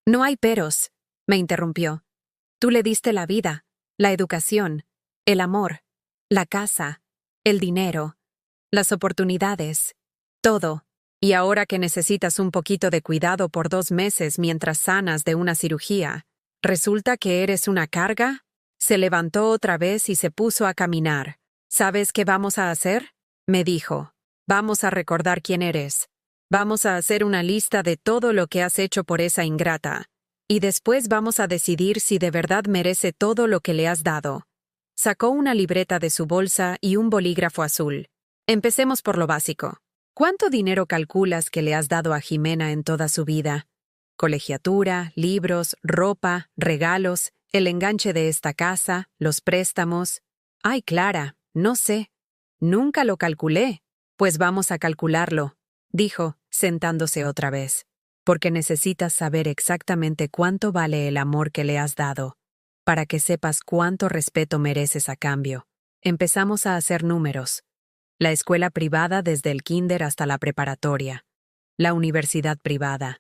No hay peros, me interrumpió. Tú le diste la vida, la educación, El amor, la casa, el dinero, las oportunidades, todo. Y ahora que necesitas un poquito de cuidado por 2 meses mientras sanas de una cirugía, ¿resulta que eres una carga? Se levantó otra vez y se puso a caminar. ¿Sabes qué vamos a hacer? Me dijo. Vamos a recordar quién eres. Vamos a hacer una lista de todo lo que has hecho por esa ingrata. Y después vamos a decidir si de verdad merece todo lo que le has dado. Sacó una libreta de su bolsa y un bolígrafo azul. Empecemos por lo básico. ¿Cuánto dinero calculas que le has dado a Jimena en toda su vida? Colegiatura, libros, ropa, regalos, el enganche de esta casa, los préstamos. Ay, Clara, no sé. Nunca lo calculé. Pues vamos a calcularlo, dijo, sentándose otra vez. Porque necesitas saber exactamente cuánto vale el amor que le has dado, para que sepas cuánto respeto mereces a cambio. Empezamos a hacer números. La escuela privada desde el kinder hasta la preparatoria, la universidad privada,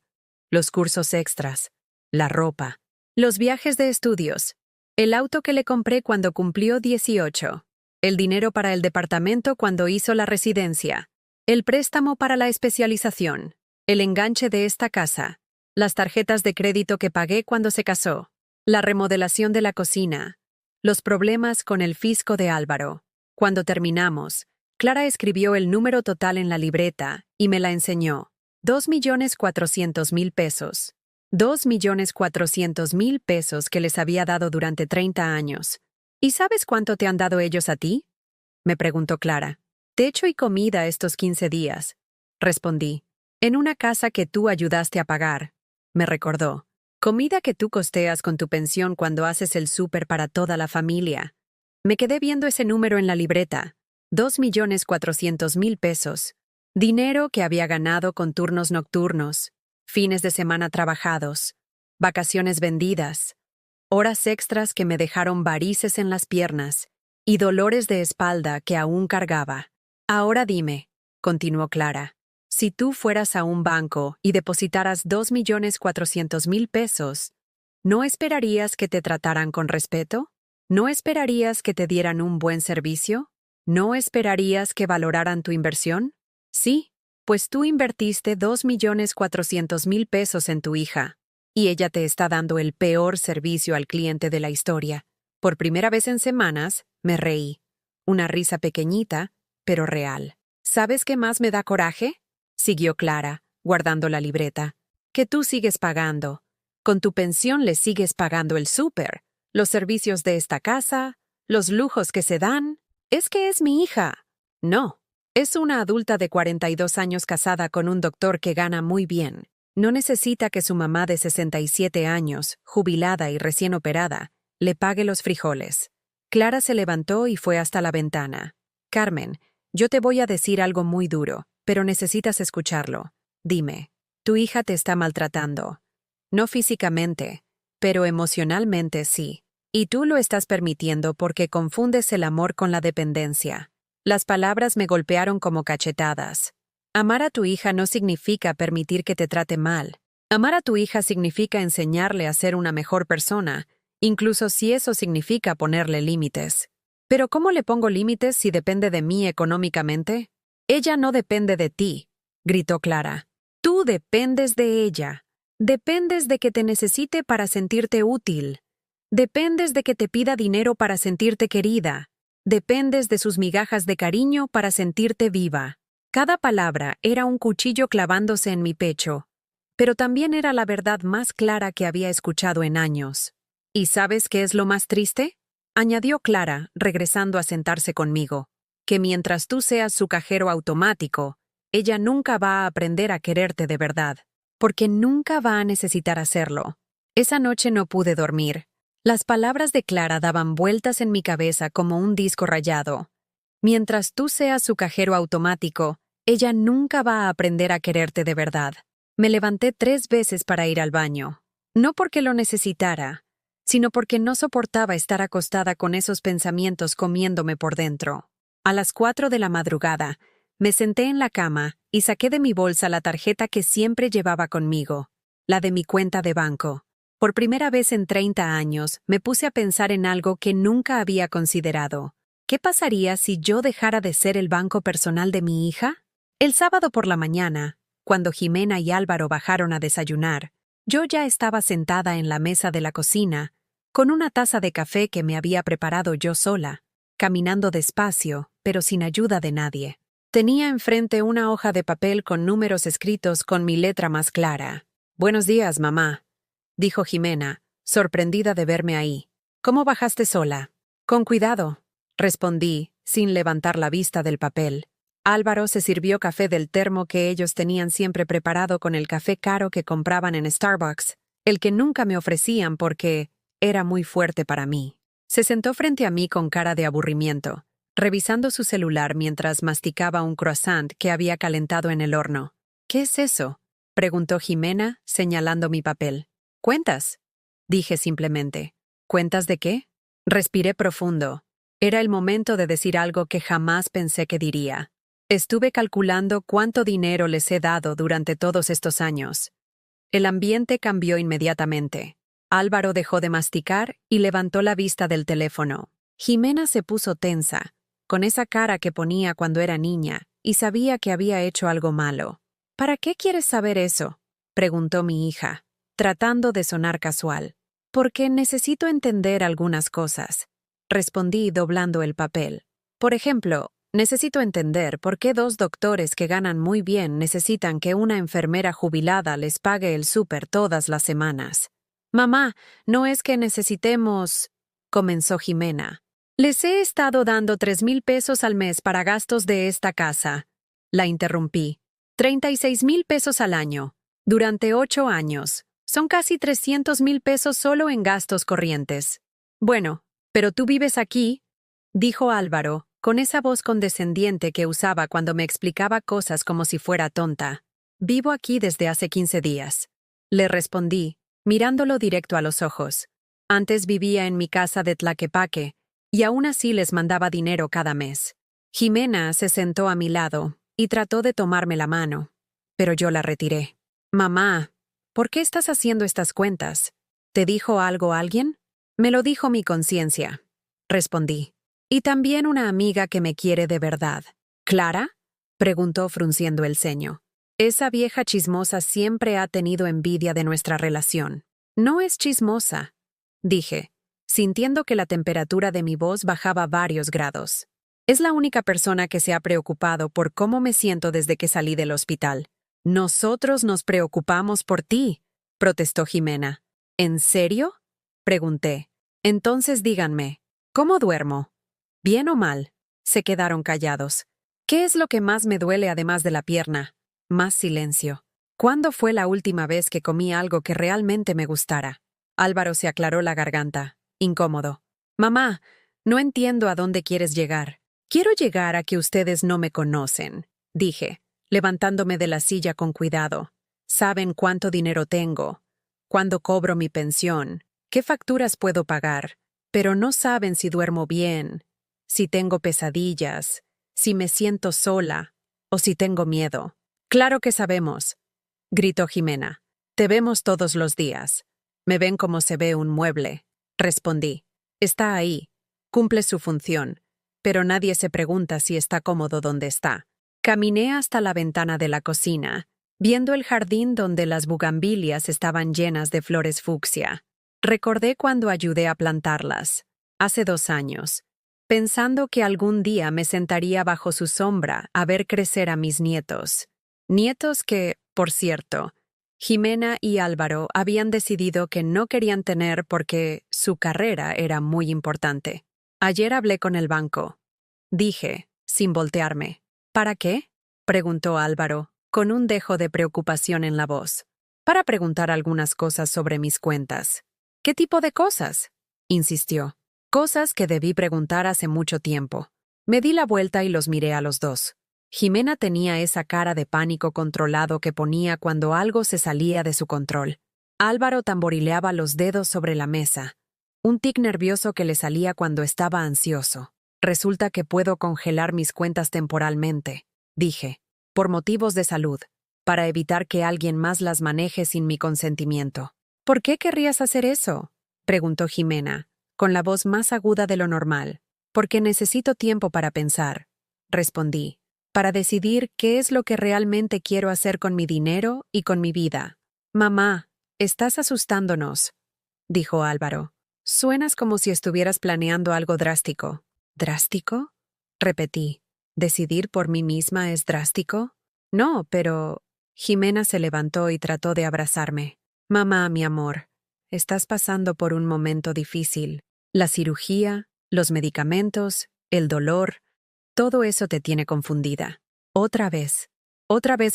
los cursos extras, la ropa, los viajes de estudios, el auto que le compré cuando cumplió 18, el dinero para el departamento cuando hizo la residencia, el préstamo para la especialización, el enganche de esta casa, las tarjetas de crédito que pagué cuando se casó, la remodelación de la cocina, los problemas con el fisco de Álvaro. Cuando terminamos, Clara escribió el número total en la libreta y me la enseñó. 2.400.000 pesos. 2.400.000 pesos que les había dado durante 30 años. ¿Y sabes cuánto te han dado ellos a ti? Me preguntó Clara. Techo y comida estos 15 días. Respondí. En una casa que tú ayudaste a pagar. Me recordó. Comida que tú costeas con tu pensión cuando haces el súper para toda la familia. Me quedé viendo ese número en la libreta. 2.400.000 pesos. Dinero que había ganado con turnos nocturnos, fines de semana trabajados, vacaciones vendidas, horas extras que me dejaron varices en las piernas y dolores de espalda que aún cargaba. Ahora dime, continuó Clara, si tú fueras a un banco y depositaras 2.400.000 pesos, ¿no esperarías que te trataran con respeto? ¿No esperarías que te dieran un buen servicio? ¿No esperarías que valoraran tu inversión? Sí, pues tú invertiste 2.400.000 pesos en tu hija, y ella te está dando el peor servicio al cliente de la historia. Por primera vez en semanas, me reí. Una risa pequeñita, pero real. ¿Sabes qué más me da coraje? Siguió Clara, guardando la libreta. Que tú sigues pagando. Con tu pensión le sigues pagando el súper, los servicios de esta casa, los lujos que se dan. Es que es mi hija. No, es una adulta de 42 años casada con un doctor que gana muy bien. No necesita que su mamá de 67 años, jubilada y recién operada, le pague los frijoles. Clara se levantó y fue hasta la ventana. Carmen, yo te voy a decir algo muy duro, pero necesitas escucharlo. Dime, tu hija te está maltratando. No físicamente, pero emocionalmente sí. Y tú lo estás permitiendo porque confundes el amor con la dependencia. Las palabras me golpearon como cachetadas. Amar a tu hija no significa permitir que te trate mal. Amar a tu hija significa enseñarle a ser una mejor persona, incluso si eso significa ponerle límites. ¿Pero cómo le pongo límites si depende de mí económicamente? Ella no depende de ti, gritó Clara. Tú dependes de ella. Dependes de que te necesite para sentirte útil. Dependes de que te pida dinero para sentirte querida. Dependes de sus migajas de cariño para sentirte viva. Cada palabra era un cuchillo clavándose en mi pecho, pero también era la verdad más clara que había escuchado en años. ¿Y sabes qué es lo más triste? Añadió Clara, regresando a sentarse conmigo, que mientras tú seas su cajero automático, ella nunca va a aprender a quererte de verdad, porque nunca va a necesitar hacerlo. Esa noche no pude dormir. Las palabras de Clara daban vueltas en mi cabeza como un disco rayado. Mientras tú seas su cajero automático, ella nunca va a aprender a quererte de verdad. Me levanté 3 veces para ir al baño. No porque lo necesitara, sino porque no soportaba estar acostada con esos pensamientos comiéndome por dentro. A las 4 de la madrugada, me senté en la cama y saqué de mi bolsa la tarjeta que siempre llevaba conmigo, la de mi cuenta de banco. Por primera vez en 30 años, me puse a pensar en algo que nunca había considerado. ¿Qué pasaría si yo dejara de ser el banco personal de mi hija? El sábado por la mañana, cuando Jimena y Álvaro bajaron a desayunar, yo ya estaba sentada en la mesa de la cocina, con una taza de café que me había preparado yo sola, caminando despacio, pero sin ayuda de nadie. Tenía enfrente una hoja de papel con números escritos con mi letra más clara. «Buenos días, mamá», dijo Jimena, sorprendida de verme ahí. «¿Cómo bajaste sola?» «Con cuidado», respondí, sin levantar la vista del papel. Álvaro se sirvió café del termo que ellos tenían siempre preparado con el café caro que compraban en Starbucks, el que nunca me ofrecían porque era muy fuerte para mí. Se sentó frente a mí con cara de aburrimiento, revisando su celular mientras masticaba un croissant que había calentado en el horno. «¿Qué es eso?», preguntó Jimena, señalando mi papel. «¿Cuentas?», dije simplemente. «¿Cuentas de qué?». Respiré profundo. Era el momento de decir algo que jamás pensé que diría. Estuve calculando cuánto dinero les he dado durante todos estos años. El ambiente cambió inmediatamente. Álvaro dejó de masticar y levantó la vista del teléfono. Jimena se puso tensa, con esa cara que ponía cuando era niña, y sabía que había hecho algo malo. «¿Para qué quieres saber eso?», preguntó mi hija, tratando de sonar casual. «Porque necesito entender algunas cosas», respondí doblando el papel. «Por ejemplo, necesito entender por qué 2 doctores que ganan muy bien necesitan que una enfermera jubilada les pague el súper todas las semanas». «Mamá, no es que necesitemos», comenzó Jimena. «Les he estado dando 3,000 pesos al mes para gastos de esta casa», la interrumpí. 36,000 pesos al año, durante 8 años. Son casi 300,000 pesos solo en gastos corrientes. «Bueno, pero tú vives aquí», dijo Álvaro, con esa voz condescendiente que usaba cuando me explicaba cosas como si fuera tonta. «Vivo aquí desde hace 15 días», le respondí, mirándolo directo a los ojos. Antes vivía en mi casa de Tlaquepaque, y aún así les mandaba dinero cada mes. Jimena se sentó a mi lado y trató de tomarme la mano, pero yo la retiré. «Mamá, ¿por qué estás haciendo estas cuentas? ¿Te dijo algo alguien?» «Me lo dijo mi conciencia», respondí. «Y también una amiga que me quiere de verdad». «¿Clara?», preguntó frunciendo el ceño. «Esa vieja chismosa siempre ha tenido envidia de nuestra relación». «No es chismosa», dije, sintiendo que la temperatura de mi voz bajaba varios grados. «Es la única persona que se ha preocupado por cómo me siento desde que salí del hospital». «Nosotros nos preocupamos por ti», protestó Jimena. «¿En serio?», pregunté. «Entonces díganme, ¿cómo duermo? ¿Bien o mal?». Se quedaron callados. «¿Qué es lo que más me duele además de la pierna?». Más silencio. «¿Cuándo fue la última vez que comí algo que realmente me gustara?». Álvaro se aclaró la garganta, incómodo. «Mamá, no entiendo a dónde quieres llegar». «Quiero llegar a que ustedes no me conocen», dije, levantándome de la silla con cuidado. «Saben cuánto dinero tengo, cuándo cobro mi pensión, qué facturas puedo pagar, pero no saben si duermo bien, si tengo pesadillas, si me siento sola o si tengo miedo». «Claro que sabemos», gritó Jimena. «Te vemos todos los días. Me ven como se ve un mueble», respondí. «Está ahí, cumple su función, pero nadie se pregunta si está cómodo donde está». Caminé hasta la ventana de la cocina, viendo el jardín donde las bugambilias estaban llenas de flores fucsia. Recordé cuando ayudé a plantarlas, hace 2 años, pensando que algún día me sentaría bajo su sombra a ver crecer a mis nietos. Nietos que, por cierto, Jimena y Álvaro habían decidido que no querían tener porque su carrera era muy importante. «Ayer hablé con el banco», dije, sin voltearme. «¿Para qué?», preguntó Álvaro, con un dejo de preocupación en la voz. «Para preguntar algunas cosas sobre mis cuentas». «¿Qué tipo de cosas?», insistió. «Cosas que debí preguntar hace mucho tiempo». Me di la vuelta y los miré a los dos. Jimena tenía esa cara de pánico controlado que ponía cuando algo se salía de su control. Álvaro tamborileaba los dedos sobre la mesa, un tic nervioso que le salía cuando estaba ansioso. «Resulta que puedo congelar mis cuentas temporalmente», dije, «por motivos de salud, para evitar que alguien más las maneje sin mi consentimiento». ¿Por qué querrías hacer eso? Preguntó Jimena, con la voz más aguda de lo normal. Porque necesito tiempo para pensar, respondí, para decidir qué es lo que realmente quiero hacer con mi dinero y con mi vida. Mamá, estás asustándonos, dijo Álvaro. Suenas como si estuvieras planeando algo drástico. ¿Drástico? Repetí. ¿Decidir por mí misma es drástico? No, pero... Jimena se levantó y trató de abrazarme. Mamá, mi amor, estás pasando por un momento difícil. La cirugía, los medicamentos, el dolor, todo eso te tiene confundida. Otra vez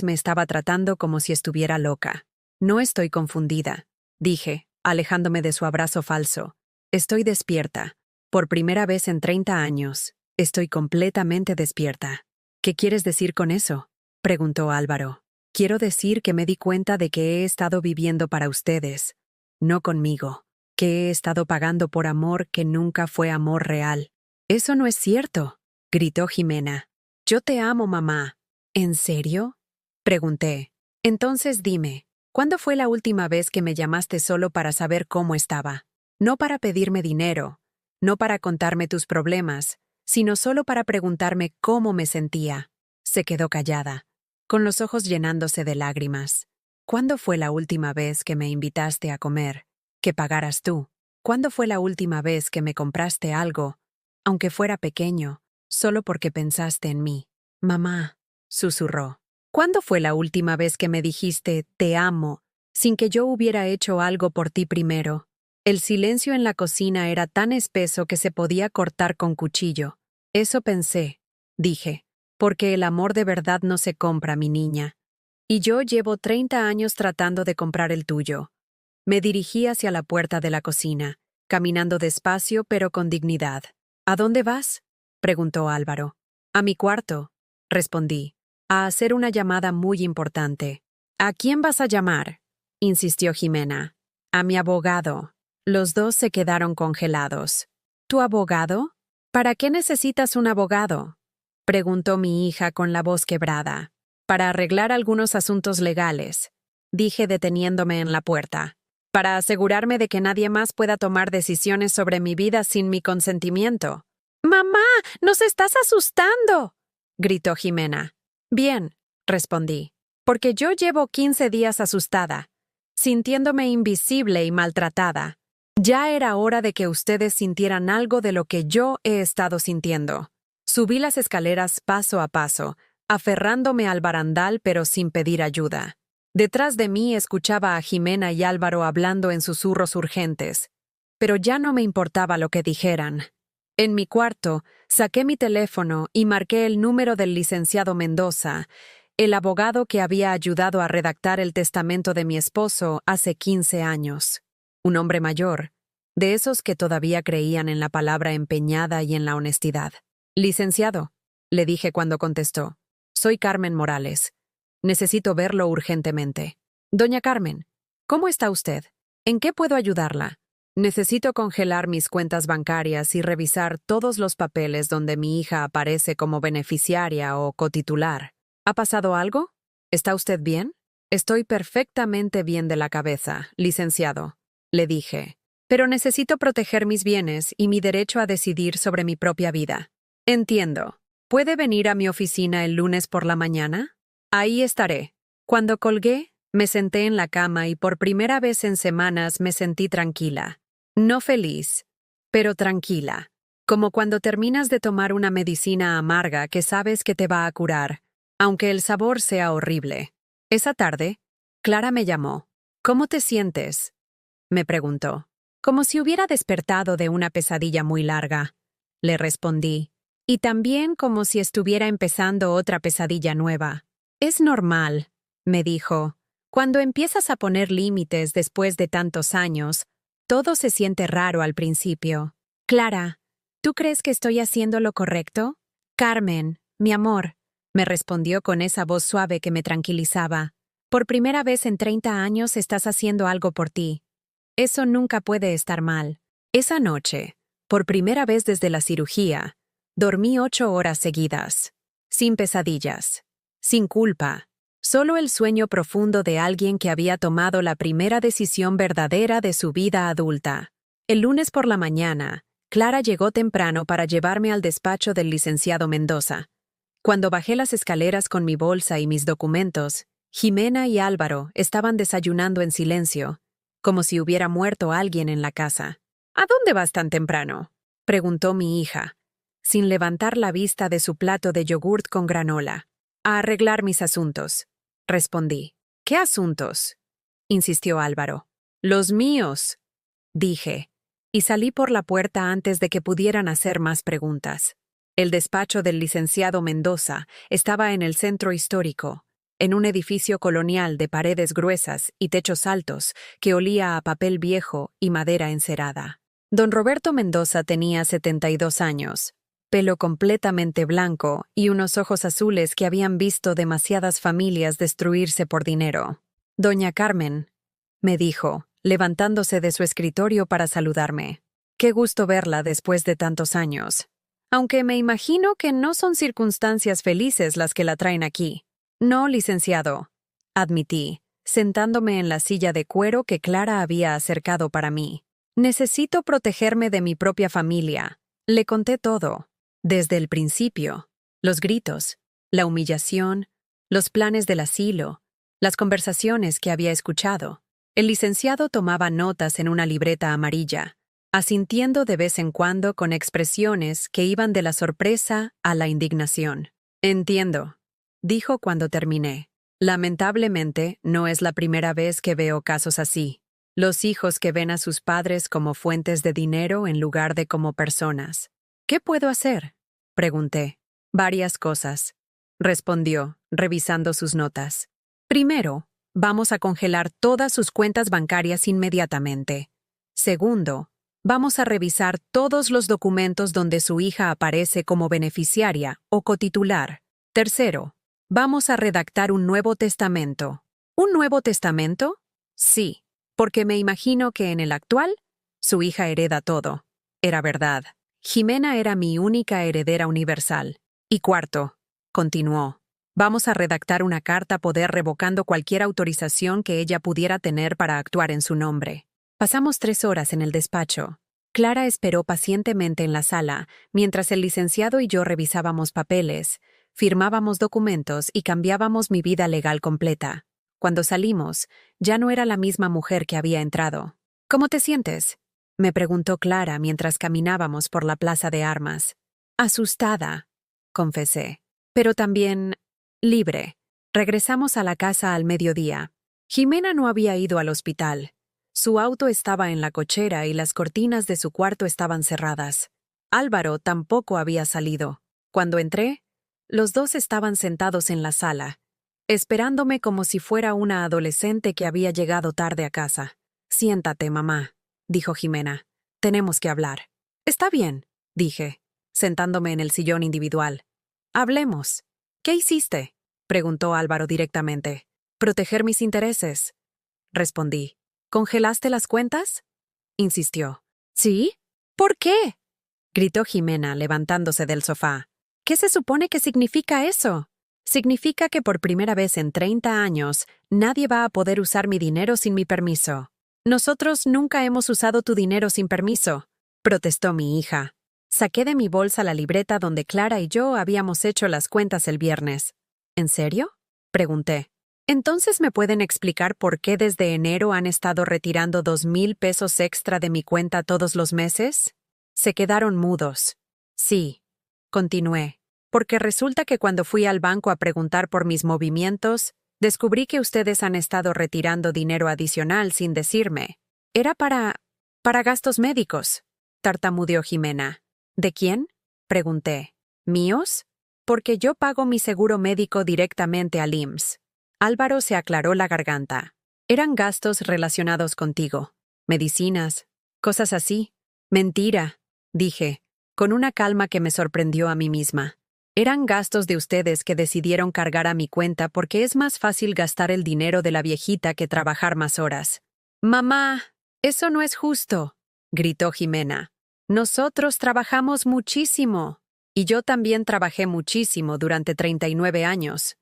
me estaba tratando como si estuviera loca. No estoy confundida, dije, alejándome de su abrazo falso. Estoy despierta. Por primera vez en 30 años, estoy completamente despierta. ¿Qué quieres decir con eso? Preguntó Álvaro. Quiero decir que me di cuenta de que he estado viviendo para ustedes, no conmigo, que he estado pagando por amor que nunca fue amor real. Eso no es cierto, gritó Jimena. Yo te amo, mamá. ¿En serio? Pregunté. Entonces dime, ¿cuándo fue la última vez que me llamaste solo para saber cómo estaba? No para pedirme dinero, no para contarme tus problemas, sino solo para preguntarme cómo me sentía. Se quedó callada, con los ojos llenándose de lágrimas. ¿Cuándo fue la última vez que me invitaste a comer? Que pagaras tú. ¿Cuándo fue la última vez que me compraste algo, aunque fuera pequeño, solo porque pensaste en mí? Mamá, susurró. ¿Cuándo fue la última vez que me dijiste te amo, sin que yo hubiera hecho algo por ti primero? El silencio en la cocina era tan espeso que se podía cortar con cuchillo. Eso pensé, dije, porque el amor de verdad no se compra, mi niña. Y yo llevo 30 años tratando de comprar el tuyo. Me dirigí hacia la puerta de la cocina, caminando despacio pero con dignidad. ¿A dónde vas? Preguntó Álvaro. A mi cuarto, respondí, a hacer una llamada muy importante. ¿A quién vas a llamar? Insistió Jimena. A mi abogado. Los dos se quedaron congelados. ¿Tu abogado? ¿Para qué necesitas un abogado? Preguntó mi hija con la voz quebrada. Para arreglar algunos asuntos legales, dije deteniéndome en la puerta. Para asegurarme de que nadie más pueda tomar decisiones sobre mi vida sin mi consentimiento. ¡Mamá! ¡Nos estás asustando!, gritó Jimena. Bien, respondí, porque yo llevo 15 días asustada, sintiéndome invisible y maltratada. Ya era hora de que ustedes sintieran algo de lo que yo he estado sintiendo. Subí las escaleras paso a paso, aferrándome al barandal pero sin pedir ayuda. Detrás de mí escuchaba a Jimena y Álvaro hablando en susurros urgentes, pero ya no me importaba lo que dijeran. En mi cuarto, saqué mi teléfono y marqué el número del licenciado Mendoza, el abogado que había ayudado a redactar el testamento de mi esposo hace 15 años. Un hombre mayor, de esos que todavía creían en la palabra empeñada y en la honestidad. Licenciado, le dije cuando contestó. Soy Carmen Morales. Necesito verlo urgentemente. Doña Carmen, ¿cómo está usted? ¿En qué puedo ayudarla? Necesito congelar mis cuentas bancarias y revisar todos los papeles donde mi hija aparece como beneficiaria o cotitular. ¿Ha pasado algo? ¿Está usted bien? Estoy perfectamente bien de la cabeza, licenciado, le dije. Pero necesito proteger mis bienes y mi derecho a decidir sobre mi propia vida. Entiendo. ¿Puede venir a mi oficina el lunes por la mañana? Ahí estaré. Cuando colgué, me senté en la cama y por primera vez en semanas me sentí tranquila. No feliz, pero tranquila. Como cuando terminas de tomar una medicina amarga que sabes que te va a curar, aunque el sabor sea horrible. Esa tarde, Clara me llamó. ¿Cómo te sientes?, me preguntó. Como si hubiera despertado de una pesadilla muy larga, le respondí. Y también como si estuviera empezando otra pesadilla nueva. Es normal, me dijo. Cuando empiezas a poner límites después de tantos años, todo se siente raro al principio. Clara, ¿tú crees que estoy haciendo lo correcto? Carmen, mi amor, me respondió con esa voz suave que me tranquilizaba. Por primera vez en 30 años estás haciendo algo por ti. Eso nunca puede estar mal. Esa noche, por primera vez desde la cirugía, dormí 8 horas seguidas, sin pesadillas, sin culpa, Solo el sueño profundo de alguien que había tomado la primera decisión verdadera de su vida adulta. El lunes por la mañana, Clara llegó temprano para llevarme al despacho del licenciado Mendoza. Cuando bajé las escaleras con mi bolsa y mis documentos, Jimena y Álvaro estaban desayunando en silencio, como si hubiera muerto alguien en la casa. ¿A dónde vas tan temprano?, preguntó mi hija, sin levantar la vista de su plato de yogurt con granola. A arreglar mis asuntos, respondí. ¿Qué asuntos?, insistió Álvaro. Los míos, dije, y salí por la puerta antes de que pudieran hacer más preguntas. El despacho del licenciado Mendoza estaba en el centro histórico, en un edificio colonial de paredes gruesas y techos altos que olía a papel viejo y madera encerada. Don Roberto Mendoza tenía 72 años, pelo completamente blanco y unos ojos azules que habían visto demasiadas familias destruirse por dinero. Doña Carmen, me dijo, levantándose de su escritorio para saludarme. Qué gusto verla después de tantos años. Aunque me imagino que no son circunstancias felices las que la traen aquí. No, licenciado, admití, sentándome en la silla de cuero que Clara había acercado para mí. Necesito protegerme de mi propia familia. Le conté todo, desde el principio. Los gritos, la humillación, los planes del asilo, las conversaciones que había escuchado. El licenciado tomaba notas en una libreta amarilla, asintiendo de vez en cuando con expresiones que iban de la sorpresa a la indignación. Entiendo, dijo cuando terminé. Lamentablemente, no es la primera vez que veo casos así. Los hijos que ven a sus padres como fuentes de dinero en lugar de como personas. ¿Qué puedo hacer?, pregunté. Varias cosas, respondió, revisando sus notas. Primero, vamos a congelar todas sus cuentas bancarias inmediatamente. Segundo, vamos a revisar todos los documentos donde su hija aparece como beneficiaria o cotitular. Tercero, vamos a redactar un nuevo testamento. ¿Un nuevo testamento? Sí, porque me imagino que en el actual, su hija hereda todo. Era verdad. Jimena era mi única heredera universal. Y cuarto, continuó, vamos a redactar una carta poder revocando cualquier autorización que ella pudiera tener para actuar en su nombre. Pasamos 3 horas en el despacho. Clara esperó pacientemente en la sala, mientras el licenciado y yo revisábamos papeles, firmábamos documentos y cambiábamos mi vida legal completa. Cuando salimos, ya no era la misma mujer que había entrado. ¿Cómo te sientes?, me preguntó Clara mientras caminábamos por la plaza de armas. Asustada, confesé, pero también libre. Regresamos a la casa al mediodía. Jimena no había ido al hospital. Su auto estaba en la cochera y las cortinas de su cuarto estaban cerradas. Álvaro tampoco había salido. Cuando entré, los dos estaban sentados en la sala, esperándome como si fuera una adolescente que había llegado tarde a casa. Siéntate, mamá, dijo Jimena. Tenemos que hablar. Está bien, dije, sentándome en el sillón individual. Hablemos. ¿Qué hiciste?, preguntó Álvaro directamente. Proteger mis intereses, respondí. ¿Congelaste las cuentas?, insistió. ¿Sí? ¿Por qué?, gritó Jimena, levantándose del sofá. ¿Qué se supone que significa eso? Significa que por primera vez en 30 años nadie va a poder usar mi dinero sin mi permiso. Nosotros nunca hemos usado tu dinero sin permiso, protestó mi hija. Saqué de mi bolsa la libreta donde Clara y yo habíamos hecho las cuentas el viernes. ¿En serio?, pregunté. ¿Entonces me pueden explicar por qué desde enero han estado retirando 2,000 pesos extra de mi cuenta todos los meses? Se quedaron mudos. Sí, continué, porque resulta que cuando fui al banco a preguntar por mis movimientos, descubrí que ustedes han estado retirando dinero adicional sin decirme. Era para gastos médicos, tartamudeó Jimena. ¿De quién?, pregunté. ¿Míos? Porque yo pago mi seguro médico directamente al IMSS. Álvaro se aclaró la garganta. Eran gastos relacionados contigo. Medicinas, cosas así. Mentira, dije, con una calma que me sorprendió a mí misma. Eran gastos de ustedes que decidieron cargar a mi cuenta porque es más fácil gastar el dinero de la viejita que trabajar más horas. Mamá, eso no es justo, gritó Jimena. Nosotros trabajamos muchísimo. Y yo también trabajé muchísimo durante 39 años,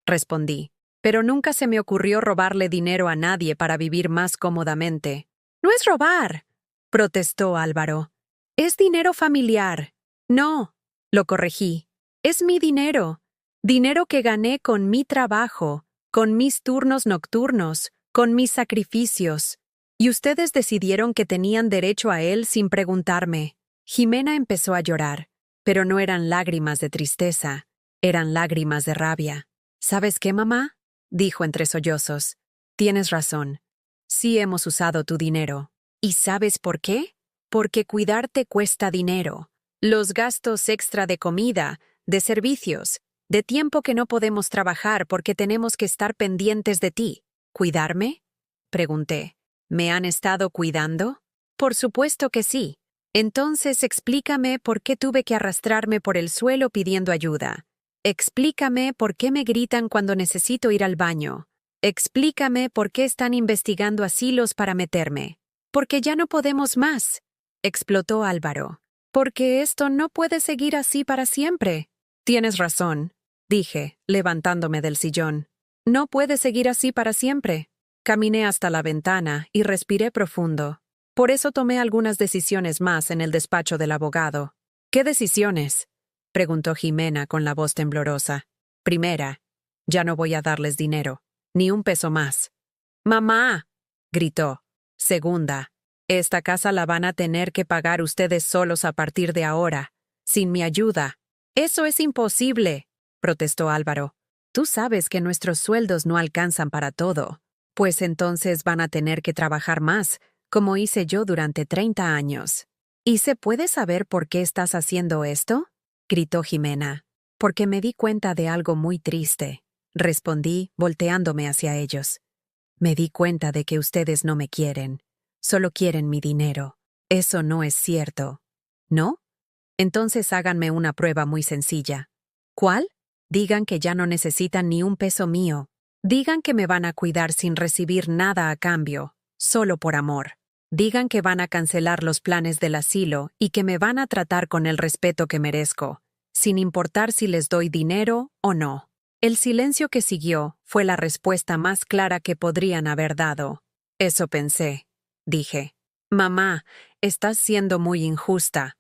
respondí. pero nunca se me ocurrió robarle dinero a nadie para vivir más cómodamente. No es robar, protestó Álvaro. Es dinero familiar. No, lo corregí. Es mi dinero. Dinero que gané con mi trabajo, con mis turnos nocturnos, con mis sacrificios. Y ustedes decidieron que tenían derecho a él sin preguntarme. Jimena empezó a llorar, pero no eran lágrimas de tristeza, eran lágrimas de rabia. ¿Sabes qué, mamá?, dijo entre sollozos. Tienes razón. Sí hemos usado tu dinero. ¿Y sabes por qué? Porque cuidarte cuesta dinero. Los gastos extra de comida, de servicios, de tiempo que no podemos trabajar porque tenemos que estar pendientes de ti. ¿Cuidarme?, pregunté. ¿Me han estado cuidando? Por supuesto que sí. Entonces explícame por qué tuve que arrastrarme por el suelo pidiendo ayuda. Explícame por qué me gritan cuando necesito ir al baño. Explícame por qué están investigando asilos para meterme. Porque ya no podemos más, explotó Álvaro. Porque esto no puede seguir así para siempre. Tienes razón, dije, levantándome del sillón. No puede seguir así para siempre. Caminé hasta la ventana y respiré profundo. Por eso tomé algunas decisiones más en el despacho del abogado. ¿Qué decisiones?, preguntó Jimena con la voz temblorosa. Primera, ya no voy a darles dinero, ni un peso más. ¡Mamá!, gritó. Segunda, esta casa la van a tener que pagar ustedes solos a partir de ahora, sin mi ayuda. Eso es imposible, protestó Álvaro. Tú sabes que nuestros sueldos no alcanzan para todo. Pues entonces van a tener que trabajar más, como hice yo durante 30 años. ¿Y se puede saber por qué estás haciendo esto?, gritó Jimena. Porque me di cuenta de algo muy triste, respondí, volteándome hacia ellos. Me di cuenta de que ustedes no me quieren, solo quieren mi dinero. Eso no es cierto. ¿No? Entonces háganme una prueba muy sencilla. ¿Cuál? Digan que ya no necesitan ni un peso mío. Digan que me van a cuidar sin recibir nada a cambio, solo por amor. Digan que van a cancelar los planes del asilo y que me van a tratar con el respeto que merezco, sin importar si les doy dinero o no. El silencio que siguió fue la respuesta más clara que podrían haber dado. Eso pensé, dije. Mamá, estás siendo muy injusta,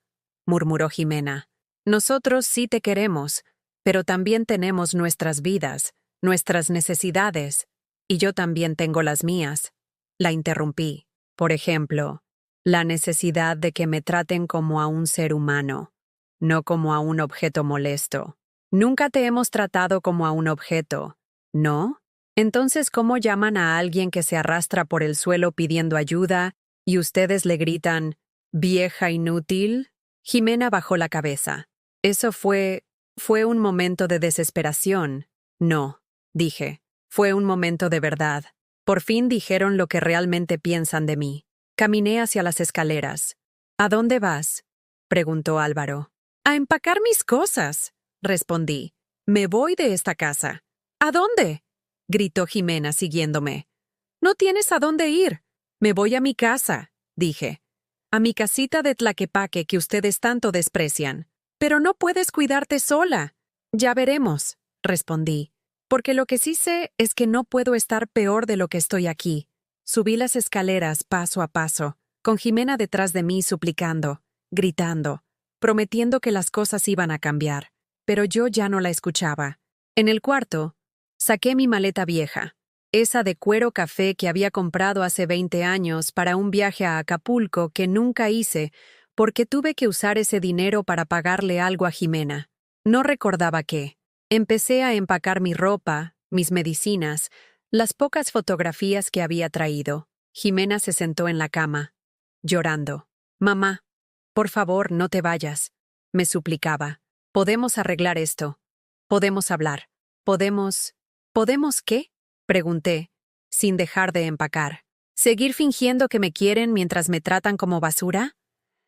murmuró Jimena. Nosotros sí te queremos, pero también tenemos nuestras vidas, nuestras necesidades, y yo también tengo las mías. La interrumpí. Por ejemplo, la necesidad de que me traten como a un ser humano, no como a un objeto molesto. Nunca te hemos tratado como a un objeto, ¿no? Entonces, ¿cómo llaman a alguien que se arrastra por el suelo pidiendo ayuda y ustedes le gritan, «vieja inútil»? Jimena bajó la cabeza. Eso fue un momento de desesperación. No, dije, fue un momento de verdad. Por fin dijeron lo que realmente piensan de mí. Caminé hacia las escaleras. ¿A dónde vas?, preguntó Álvaro. A empacar mis cosas, respondí. Me voy de esta casa. ¿A dónde?, gritó Jimena siguiéndome. No tienes a dónde ir. Me voy a mi casa, dije. A mi casita de Tlaquepaque que ustedes tanto desprecian. Pero no puedes cuidarte sola. Ya veremos, respondí. Porque lo que sí sé es que no puedo estar peor de lo que estoy aquí. Subí las escaleras paso a paso, con Jimena detrás de mí suplicando, gritando, prometiendo que las cosas iban a cambiar. Pero yo ya no la escuchaba. En el cuarto, saqué mi maleta vieja, esa de cuero café que había comprado hace 20 años para un viaje a Acapulco que nunca hice porque tuve que usar ese dinero para pagarle algo a Jimena. No recordaba qué. Empecé a empacar mi ropa, mis medicinas, las pocas fotografías que había traído. Jimena se sentó en la cama, llorando. «Mamá, por favor, no te vayas», me suplicaba. «Podemos arreglar esto. Podemos hablar. ¿Podemos qué?», pregunté, sin dejar de empacar. ¿Seguir fingiendo que me quieren mientras me tratan como basura?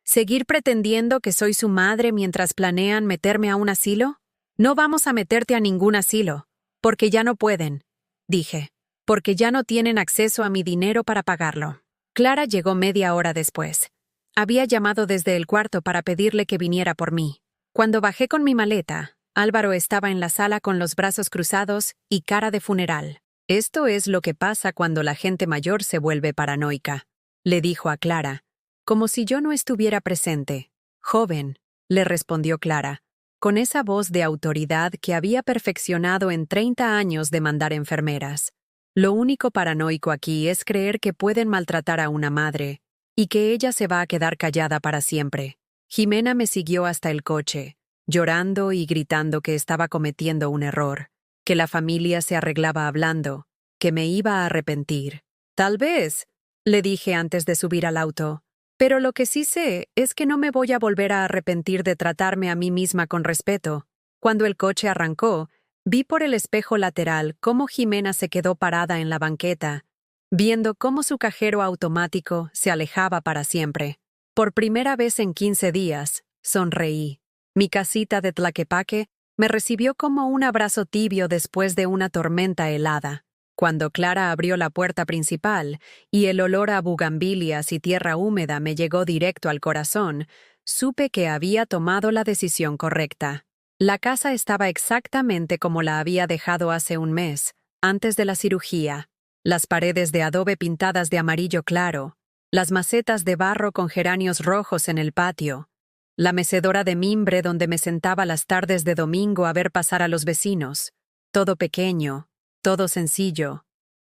¿Seguir pretendiendo que soy su madre mientras planean meterme a un asilo? No vamos a meterte a ningún asilo, porque ya no pueden, dije, porque ya no tienen acceso a mi dinero para pagarlo. Clara llegó media hora después. Había llamado desde el cuarto para pedirle que viniera por mí. Cuando bajé con mi maleta, Álvaro estaba en la sala con los brazos cruzados y cara de funeral. Esto es lo que pasa cuando la gente mayor se vuelve paranoica, le dijo a Clara, como si yo no estuviera presente. Joven, le respondió Clara, con esa voz de autoridad que había perfeccionado en 30 años de mandar enfermeras. Lo único paranoico aquí es creer que pueden maltratar a una madre, y que ella se va a quedar callada para siempre. Jimena me siguió hasta el coche, llorando y gritando que estaba cometiendo un error, que la familia se arreglaba hablando, que me iba a arrepentir. Tal vez, le dije antes de subir al auto, pero lo que sí sé es que no me voy a volver a arrepentir de tratarme a mí misma con respeto. Cuando el coche arrancó, vi por el espejo lateral cómo Jimena se quedó parada en la banqueta, viendo cómo su cajero automático se alejaba para siempre. Por primera vez en 15 días, sonreí. Mi casita de Tlaquepaque me recibió como un abrazo tibio después de una tormenta helada. Cuando Clara abrió la puerta principal y el olor a bugambilias y tierra húmeda me llegó directo al corazón, supe que había tomado la decisión correcta. La casa estaba exactamente como la había dejado hace un mes, antes de la cirugía. Las paredes de adobe pintadas de amarillo claro, las macetas de barro con geranios rojos en el patio, la mecedora de mimbre donde me sentaba las tardes de domingo a ver pasar a los vecinos. Todo pequeño, todo sencillo,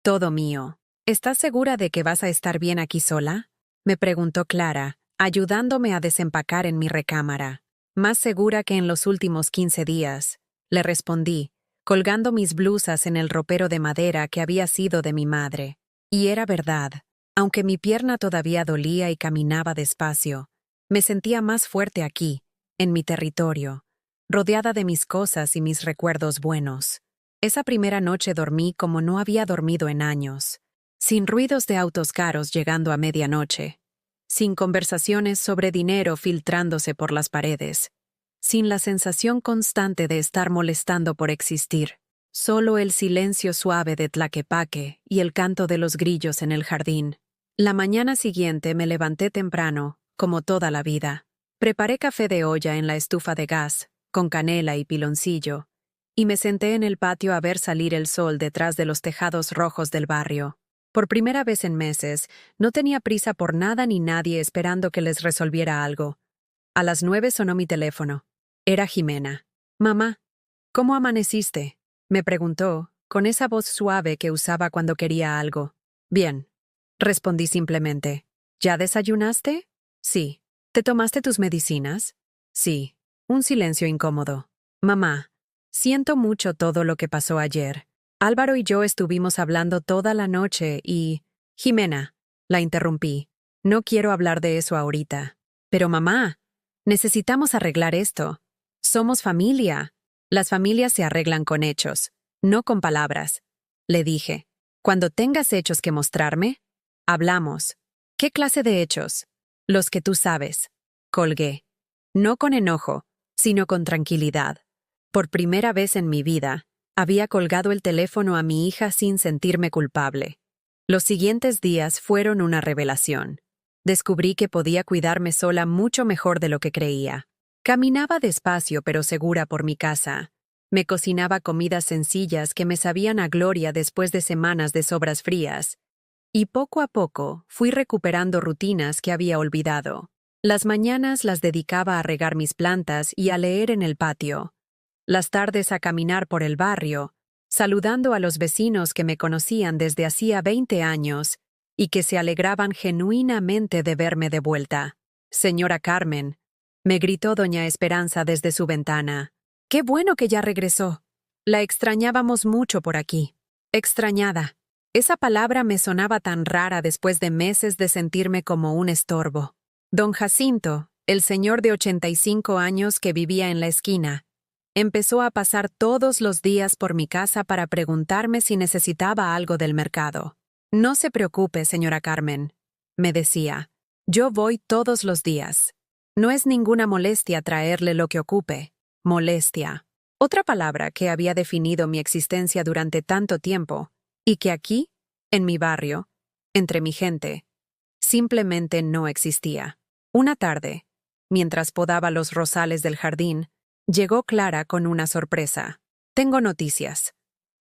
todo mío. ¿Estás segura de que vas a estar bien aquí sola?, me preguntó Clara, ayudándome a desempacar en mi recámara. Más segura que en los últimos 15 días, le respondí, colgando mis blusas en el ropero de madera que había sido de mi madre. Y era verdad. Aunque mi pierna todavía dolía y caminaba despacio, me sentía más fuerte aquí, en mi territorio, rodeada de mis cosas y mis recuerdos buenos. Esa primera noche dormí como no había dormido en años, sin ruidos de autos caros llegando a medianoche, sin conversaciones sobre dinero filtrándose por las paredes, sin la sensación constante de estar molestando por existir, solo el silencio suave de Tlaquepaque y el canto de los grillos en el jardín. La mañana siguiente me levanté temprano, como toda la vida. Preparé café de olla en la estufa de gas, con canela y piloncillo, y me senté en el patio a ver salir el sol detrás de los tejados rojos del barrio. Por primera vez en meses, no tenía prisa por nada ni nadie esperando que les resolviera algo. A las 9 sonó mi teléfono. Era Jimena. «Mamá, ¿cómo amaneciste?», me preguntó, con esa voz suave que usaba cuando quería algo. «Bien», respondí simplemente. «¿Ya desayunaste?». «Sí». «¿Te tomaste tus medicinas?». «Sí». Un silencio incómodo. «Mamá, siento mucho todo lo que pasó ayer. Álvaro y yo estuvimos hablando toda la noche y...». «Jimena», la interrumpí. «No quiero hablar de eso ahorita». «Pero mamá, necesitamos arreglar esto. Somos familia. Las familias se arreglan con hechos, no con palabras», le dije. «Cuando tengas hechos que mostrarme, hablamos». «¿Qué clase de hechos?». «Los que tú sabes». Colgué. No con enojo, sino con tranquilidad. Por primera vez en mi vida, había colgado el teléfono a mi hija sin sentirme culpable. Los siguientes días fueron una revelación. Descubrí que podía cuidarme sola mucho mejor de lo que creía. Caminaba despacio pero segura por mi casa. Me cocinaba comidas sencillas que me sabían a gloria después de semanas de sobras frías. Y poco a poco fui recuperando rutinas que había olvidado. Las mañanas las dedicaba a regar mis plantas y a leer en el patio. Las tardes a caminar por el barrio, saludando a los vecinos que me conocían desde hacía 20 años y que se alegraban genuinamente de verme de vuelta. «Señora Carmen», me gritó doña Esperanza desde su ventana. «¡Qué bueno que ya regresó! La extrañábamos mucho por aquí». Extrañada. Esa palabra me sonaba tan rara después de meses de sentirme como un estorbo. Don Jacinto, el señor de 85 años que vivía en la esquina, empezó a pasar todos los días por mi casa para preguntarme si necesitaba algo del mercado. «No se preocupe, señora Carmen», me decía. «Yo voy todos los días. No es ninguna molestia traerle lo que ocupe». Molestia. Otra palabra que había definido mi existencia durante tanto tiempo, y que aquí, en mi barrio, entre mi gente, simplemente no existía. Una tarde, mientras podaba los rosales del jardín, llegó Clara con una sorpresa. «Tengo noticias»,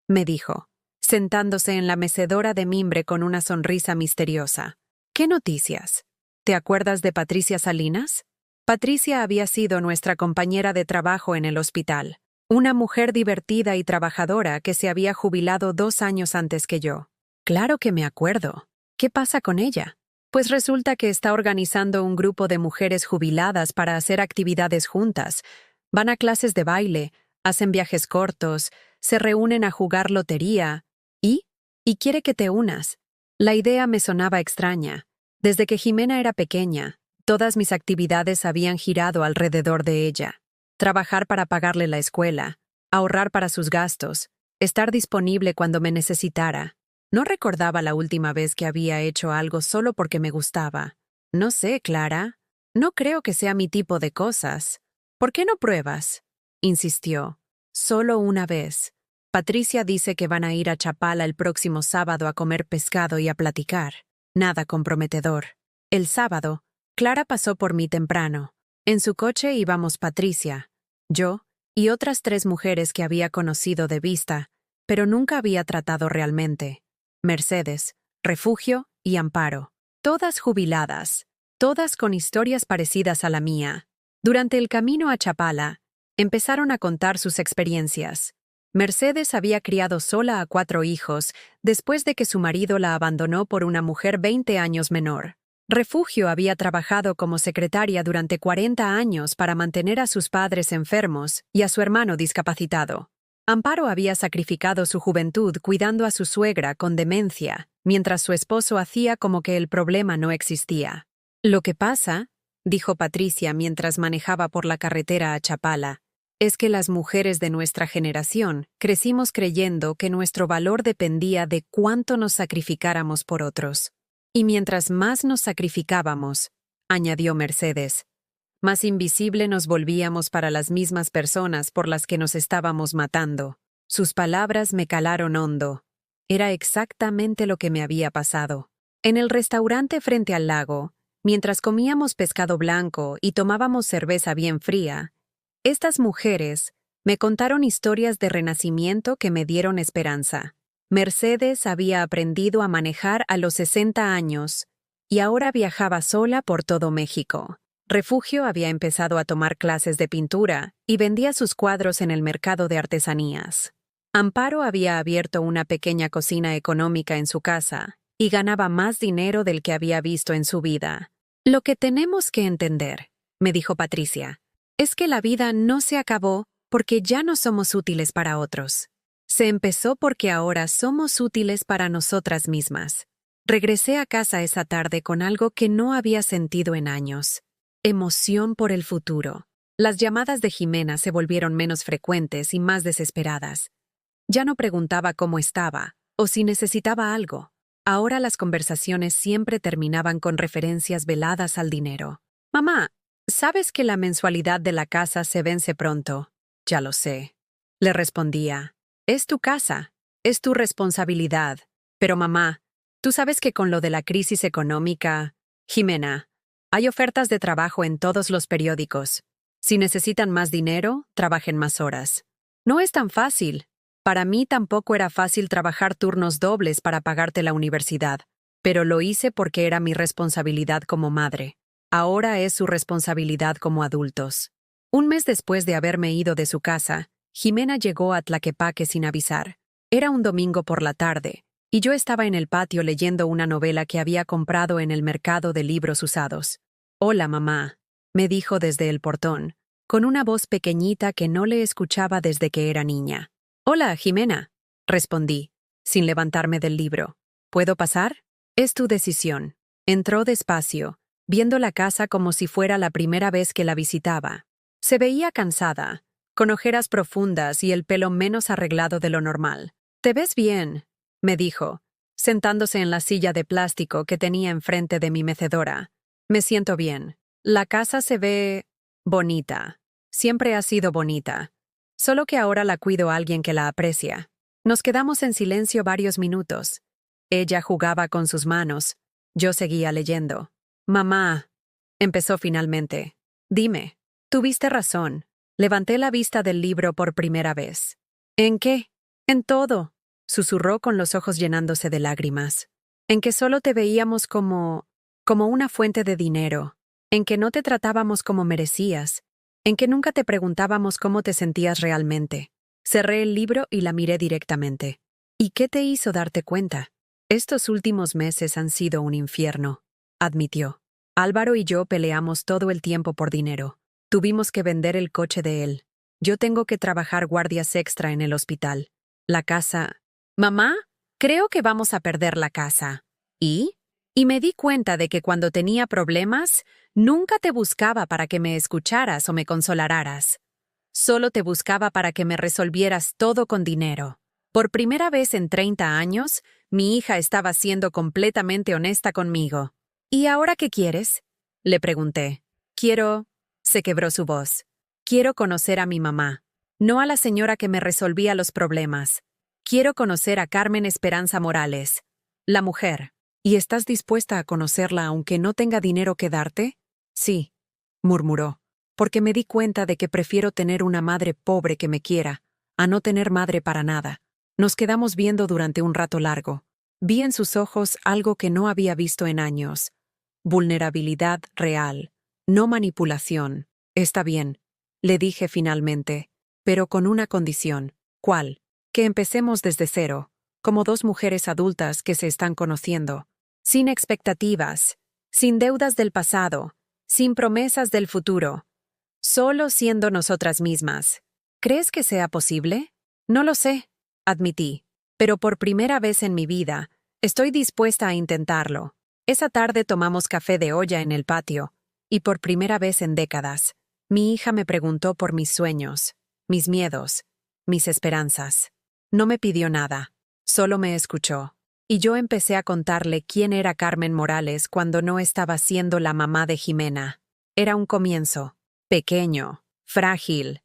me dijo. sentándose en la mecedora de mimbre con una sonrisa misteriosa. ¿Qué noticias? ¿Te acuerdas de Patricia Salinas? Patricia había sido nuestra compañera de trabajo en el hospital, una mujer divertida y trabajadora que se había jubilado 2 años antes que yo. Claro que me acuerdo. ¿Qué pasa con ella? Pues resulta que está organizando un grupo de mujeres jubiladas para hacer actividades juntas. Van a clases de baile, hacen viajes cortos, se reúnen a jugar lotería. ¿Y quiere que te unas? La idea me sonaba extraña. Desde que Jimena era pequeña, todas mis actividades habían girado alrededor de ella. Trabajar para pagarle la escuela, ahorrar para sus gastos, estar disponible cuando me necesitara. No recordaba la última vez que había hecho algo solo porque me gustaba. No sé, Clara. No creo que sea mi tipo de cosas. ¿Por qué no pruebas? Insistió. Solo una vez. Patricia dice que van a ir a Chapala el próximo sábado a comer pescado y a platicar. Nada comprometedor. El sábado, Clara pasó por mí temprano. En su coche íbamos Patricia, yo y otras 3 mujeres que había conocido de vista, pero nunca había tratado realmente. Mercedes, Refugio y Amparo. Todas jubiladas, todas con historias parecidas a la mía. Durante el camino a Chapala, empezaron a contar sus experiencias. Mercedes había criado sola a 4 hijos después de que su marido la abandonó por una mujer 20 años menor. Refugio había trabajado como secretaria durante 40 años para mantener a sus padres enfermos y a su hermano discapacitado. Amparo había sacrificado su juventud cuidando a su suegra con demencia, mientras su esposo hacía como que el problema no existía. Lo que pasa, dijo Patricia mientras manejaba por la carretera a Chapala, es que las mujeres de nuestra generación crecimos creyendo que nuestro valor dependía de cuánto nos sacrificáramos por otros. Y mientras más nos sacrificábamos, añadió Mercedes, más invisible nos volvíamos para las mismas personas por las que nos estábamos matando. Sus palabras me calaron hondo. Era exactamente lo que me había pasado. En el restaurante frente al lago, mientras comíamos pescado blanco y tomábamos cerveza bien fría, estas mujeres me contaron historias de renacimiento que me dieron esperanza. Mercedes había aprendido a manejar a los 60 años y ahora viajaba sola por todo México. Refugio había empezado a tomar clases de pintura y vendía sus cuadros en el mercado de artesanías. Amparo había abierto una pequeña cocina económica en su casa y ganaba más dinero del que había visto en su vida. Lo que tenemos que entender, me dijo Patricia, es que la vida no se acabó porque ya no somos útiles para otros. Se empezó porque ahora somos útiles para nosotras mismas. Regresé a casa esa tarde con algo que no había sentido en años. Emoción por el futuro. Las llamadas de Jimena se volvieron menos frecuentes y más desesperadas. Ya no preguntaba cómo estaba o si necesitaba algo. Ahora las conversaciones siempre terminaban con referencias veladas al dinero. Mamá, ¿sabes que la mensualidad de la casa se vence pronto? Ya lo sé. Le respondía. Es tu casa, es tu responsabilidad. Pero mamá, tú sabes que con lo de la crisis económica... Jimena, hay ofertas de trabajo en todos los periódicos. Si necesitan más dinero, trabajen más horas. No es tan fácil. Para mí tampoco era fácil trabajar turnos dobles para pagarte la universidad, pero lo hice porque era mi responsabilidad como madre. Ahora es su responsabilidad como adultos. Un mes después de haberme ido de su casa, Jimena llegó a Tlaquepaque sin avisar. Era un domingo por la tarde, y yo estaba en el patio leyendo una novela que había comprado en el mercado de libros usados. «Hola, mamá», me dijo desde el portón, con una voz pequeñita que no le escuchaba desde que era niña. «Hola, Jimena», respondí, sin levantarme del libro. «¿Puedo pasar?» «Es tu decisión». Entró despacio, viendo la casa como si fuera la primera vez que la visitaba. Se veía cansada, con ojeras profundas y el pelo menos arreglado de lo normal. «Te ves bien», me dijo, sentándose en la silla de plástico que tenía enfrente de mi mecedora. «Me siento bien. La casa se ve... bonita. Siempre ha sido bonita. Solo que ahora la cuido a alguien que la aprecia». Nos quedamos en silencio varios minutos. Ella jugaba con sus manos. Yo seguía leyendo. «Mamá», empezó finalmente. «Dime, tuviste razón». Levanté la vista del libro por primera vez. «¿En qué?» «En todo». susurró con los ojos llenándose de lágrimas. En que solo te veíamos como una fuente de dinero, en que no te tratábamos como merecías, en que nunca te preguntábamos cómo te sentías realmente. Cerré el libro y la miré directamente. ¿Y qué te hizo darte cuenta? Estos últimos meses han sido un infierno, admitió. Álvaro y yo peleamos todo el tiempo por dinero. Tuvimos que vender el coche de él. Yo tengo que trabajar guardias extra en el hospital. La casa... Mamá, creo que vamos a perder la casa. ¿Y? Y me di cuenta de que cuando tenía problemas, nunca te buscaba para que me escucharas o me consolaras. Solo te buscaba para que me resolvieras todo con dinero. Por primera vez en 30 años, mi hija estaba siendo completamente honesta conmigo. ¿Y ahora qué quieres? Le pregunté. Quiero... Se quebró su voz. Quiero conocer a mi mamá, no a la señora que me resolvía los problemas. Quiero conocer a Carmen Esperanza Morales, la mujer. ¿Y estás dispuesta a conocerla aunque no tenga dinero que darte? Sí, murmuró, porque me di cuenta de que prefiero tener una madre pobre que me quiera, a no tener madre para nada. Nos quedamos viendo durante un rato largo. Vi en sus ojos algo que no había visto en años. Vulnerabilidad real, no manipulación. Está bien, le dije finalmente, pero con una condición. ¿Cuál? Que empecemos desde cero, como dos mujeres adultas que se están conociendo, sin expectativas, sin deudas del pasado, sin promesas del futuro, solo siendo nosotras mismas. ¿Crees que sea posible? No lo sé, admití, pero por primera vez en mi vida, estoy dispuesta a intentarlo. Esa tarde tomamos café de olla en el patio, y por primera vez en décadas, mi hija me preguntó por mis sueños, mis miedos, mis esperanzas. No me pidió nada, solo me escuchó. Y yo empecé a contarle quién era Carmen Morales cuando no estaba siendo la mamá de Jimena. Era un comienzo, pequeño, frágil,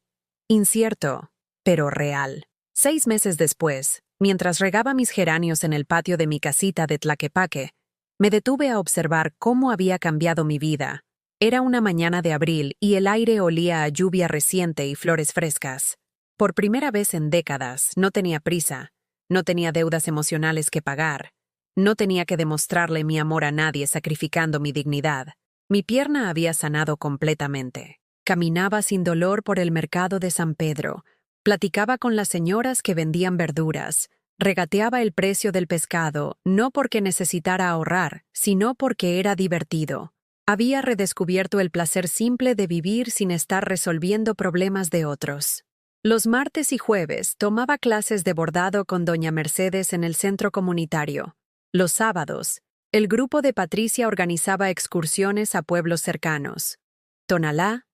incierto, pero real. 6 meses después, mientras regaba mis geranios en el patio de mi casita de Tlaquepaque, me detuve a observar cómo había cambiado mi vida. Era una mañana de abril y el aire olía a lluvia reciente y flores frescas. Por primera vez en décadas, no tenía prisa, no tenía deudas emocionales que pagar, no tenía que demostrarle mi amor a nadie sacrificando mi dignidad. Mi pierna había sanado completamente. Caminaba sin dolor por el mercado de San Pedro, platicaba con las señoras que vendían verduras, regateaba el precio del pescado, no porque necesitara ahorrar, sino porque era divertido. Había redescubierto el placer simple de vivir sin estar resolviendo problemas de otros. Los martes y jueves tomaba clases de bordado con doña Mercedes en el centro comunitario. Los sábados, el grupo de Patricia organizaba excursiones a pueblos cercanos. Tonalá,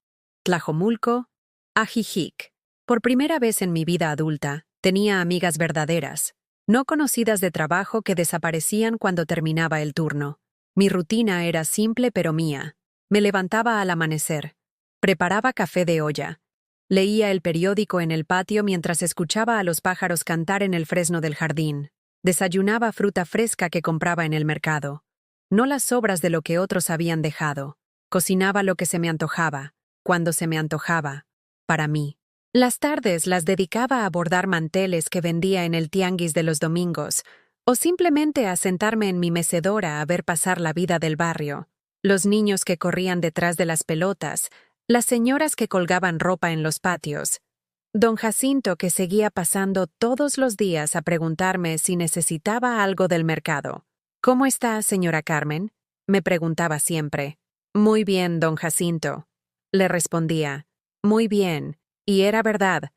Tlajomulco, Ajijic. Por primera vez en mi vida adulta, tenía amigas verdaderas, no conocidas de trabajo que desaparecían cuando terminaba el turno. Mi rutina era simple pero mía. Me levantaba al amanecer, preparaba café de olla, leía el periódico en el patio mientras escuchaba a los pájaros cantar en el fresno del jardín. Desayunaba fruta fresca que compraba en el mercado. No las sobras de lo que otros habían dejado. Cocinaba lo que se me antojaba, cuando se me antojaba, para mí. Las tardes las dedicaba a bordar manteles que vendía en el tianguis de los domingos, o simplemente a sentarme en mi mecedora a ver pasar la vida del barrio. Los niños que corrían detrás de las pelotas, las señoras que colgaban ropa en los patios, don Jacinto que seguía pasando todos los días a preguntarme si necesitaba algo del mercado. ¿Cómo está, señora Carmen?, me preguntaba siempre. Muy bien, don Jacinto, le respondía. Muy bien, y era verdad.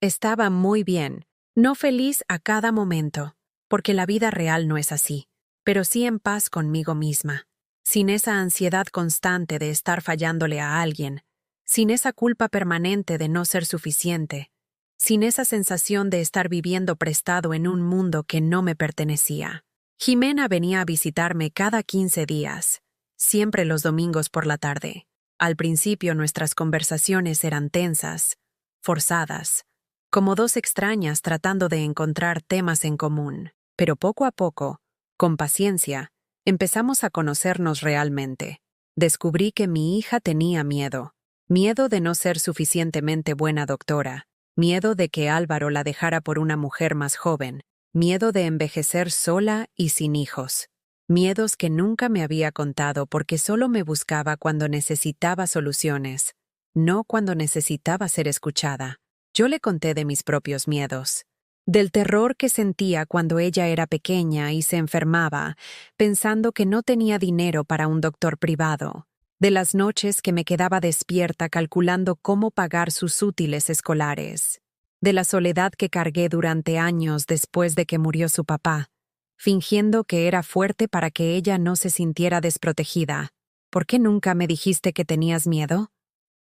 Estaba muy bien, no feliz a cada momento, porque la vida real no es así, pero sí en paz conmigo misma, sin esa ansiedad constante de estar fallándole a alguien, sin esa culpa permanente de no ser suficiente, sin esa sensación de estar viviendo prestado en un mundo que no me pertenecía. Jimena venía a visitarme cada 15 días, siempre los domingos por la tarde. Al principio nuestras conversaciones eran tensas, forzadas, como dos extrañas tratando de encontrar temas en común. Pero poco a poco, con paciencia, empezamos a conocernos realmente. Descubrí que mi hija tenía miedo. Miedo de no ser suficientemente buena doctora, miedo de que Álvaro la dejara por una mujer más joven, miedo de envejecer sola y sin hijos. Miedos que nunca me había contado porque solo me buscaba cuando necesitaba soluciones, no cuando necesitaba ser escuchada. Yo le conté de mis propios miedos, del terror que sentía cuando ella era pequeña y se enfermaba, pensando que no tenía dinero para un doctor privado, de las noches que me quedaba despierta calculando cómo pagar sus útiles escolares, de la soledad que cargué durante años después de que murió su papá, fingiendo que era fuerte para que ella no se sintiera desprotegida. ¿Por qué nunca me dijiste que tenías miedo?,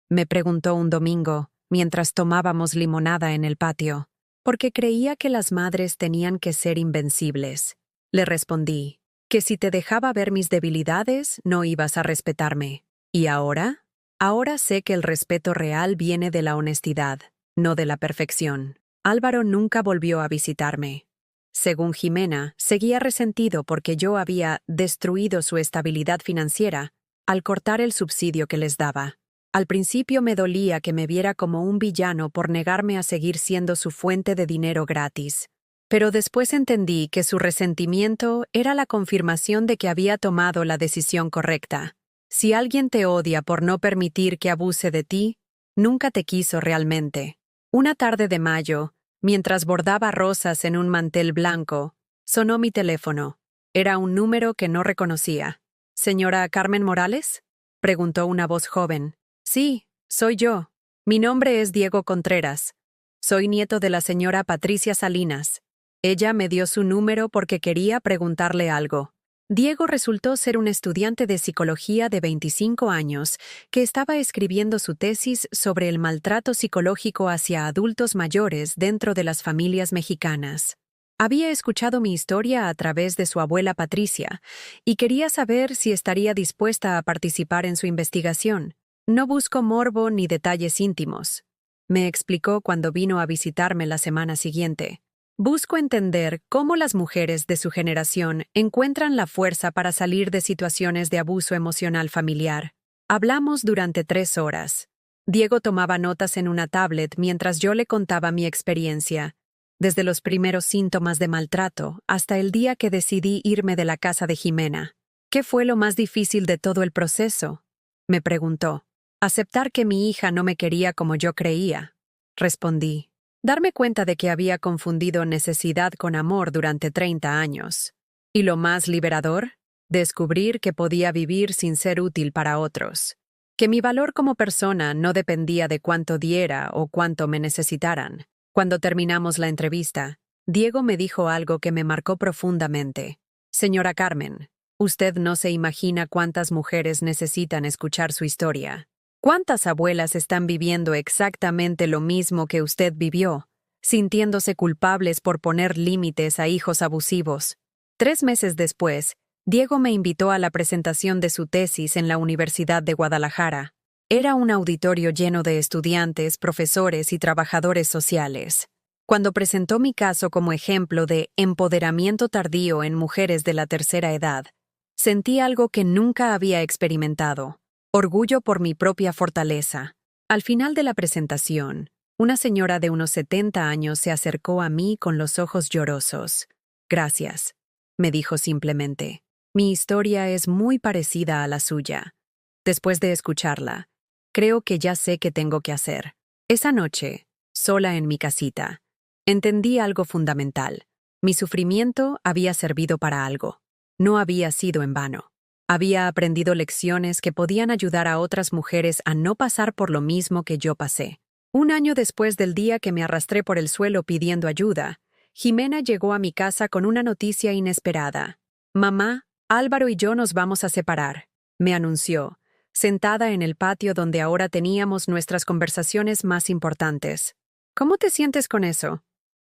me preguntó un domingo, mientras tomábamos limonada en el patio. Porque creía que las madres tenían que ser invencibles. Le respondí, que si te dejaba ver mis debilidades, no ibas a respetarme. ¿Y ahora? Ahora sé que el respeto real viene de la honestidad, no de la perfección. Álvaro nunca volvió a visitarme. Según Jimena, seguía resentido porque yo había destruido su estabilidad financiera al cortar el subsidio que les daba. Al principio me dolía que me viera como un villano por negarme a seguir siendo su fuente de dinero gratis. Pero después entendí que su resentimiento era la confirmación de que había tomado la decisión correcta. Si alguien te odia por no permitir que abuse de ti, nunca te quiso realmente. Una tarde de mayo, mientras bordaba rosas en un mantel blanco, sonó mi teléfono. Era un número que no reconocía. ¿Señora Carmen Morales?, preguntó una voz joven. Sí, soy yo. Mi nombre es Diego Contreras. Soy nieto de la señora Patricia Salinas. Ella me dio su número porque quería preguntarle algo. Diego resultó ser un estudiante de psicología de 25 años que estaba escribiendo su tesis sobre el maltrato psicológico hacia adultos mayores dentro de las familias mexicanas. Había escuchado mi historia a través de su abuela Patricia y quería saber si estaría dispuesta a participar en su investigación. No busco morbo ni detalles íntimos, me explicó cuando vino a visitarme la semana siguiente. Busco entender cómo las mujeres de su generación encuentran la fuerza para salir de situaciones de abuso emocional familiar. Hablamos durante 3 horas. Diego tomaba notas en una tablet mientras yo le contaba mi experiencia, desde los primeros síntomas de maltrato hasta el día que decidí irme de la casa de Jimena. ¿Qué fue lo más difícil de todo el proceso?, me preguntó. Aceptar que mi hija no me quería como yo creía, respondí. Darme cuenta de que había confundido necesidad con amor durante 30 años. Y lo más liberador, descubrir que podía vivir sin ser útil para otros. Que mi valor como persona no dependía de cuánto diera o cuánto me necesitaran. Cuando terminamos la entrevista, Diego me dijo algo que me marcó profundamente. Señora Carmen, usted no se imagina cuántas mujeres necesitan escuchar su historia. ¿Cuántas abuelas están viviendo exactamente lo mismo que usted vivió, sintiéndose culpables por poner límites a hijos abusivos? 3 meses después, Diego me invitó a la presentación de su tesis en la Universidad de Guadalajara. Era un auditorio lleno de estudiantes, profesores y trabajadores sociales. Cuando presentó mi caso como ejemplo de empoderamiento tardío en mujeres de la tercera edad, sentí algo que nunca había experimentado. Orgullo por mi propia fortaleza. Al final de la presentación, una señora de unos 70 años se acercó a mí con los ojos llorosos. Gracias, me dijo simplemente. Mi historia es muy parecida a la suya. Después de escucharla, creo que ya sé qué tengo que hacer. Esa noche, sola en mi casita, entendí algo fundamental. Mi sufrimiento había servido para algo. No había sido en vano. Había aprendido lecciones que podían ayudar a otras mujeres a no pasar por lo mismo que yo pasé. 1 año después del día que me arrastré por el suelo pidiendo ayuda, Jimena llegó a mi casa con una noticia inesperada. Mamá, Álvaro y yo nos vamos a separar, me anunció, sentada en el patio donde ahora teníamos nuestras conversaciones más importantes. ¿Cómo te sientes con eso?,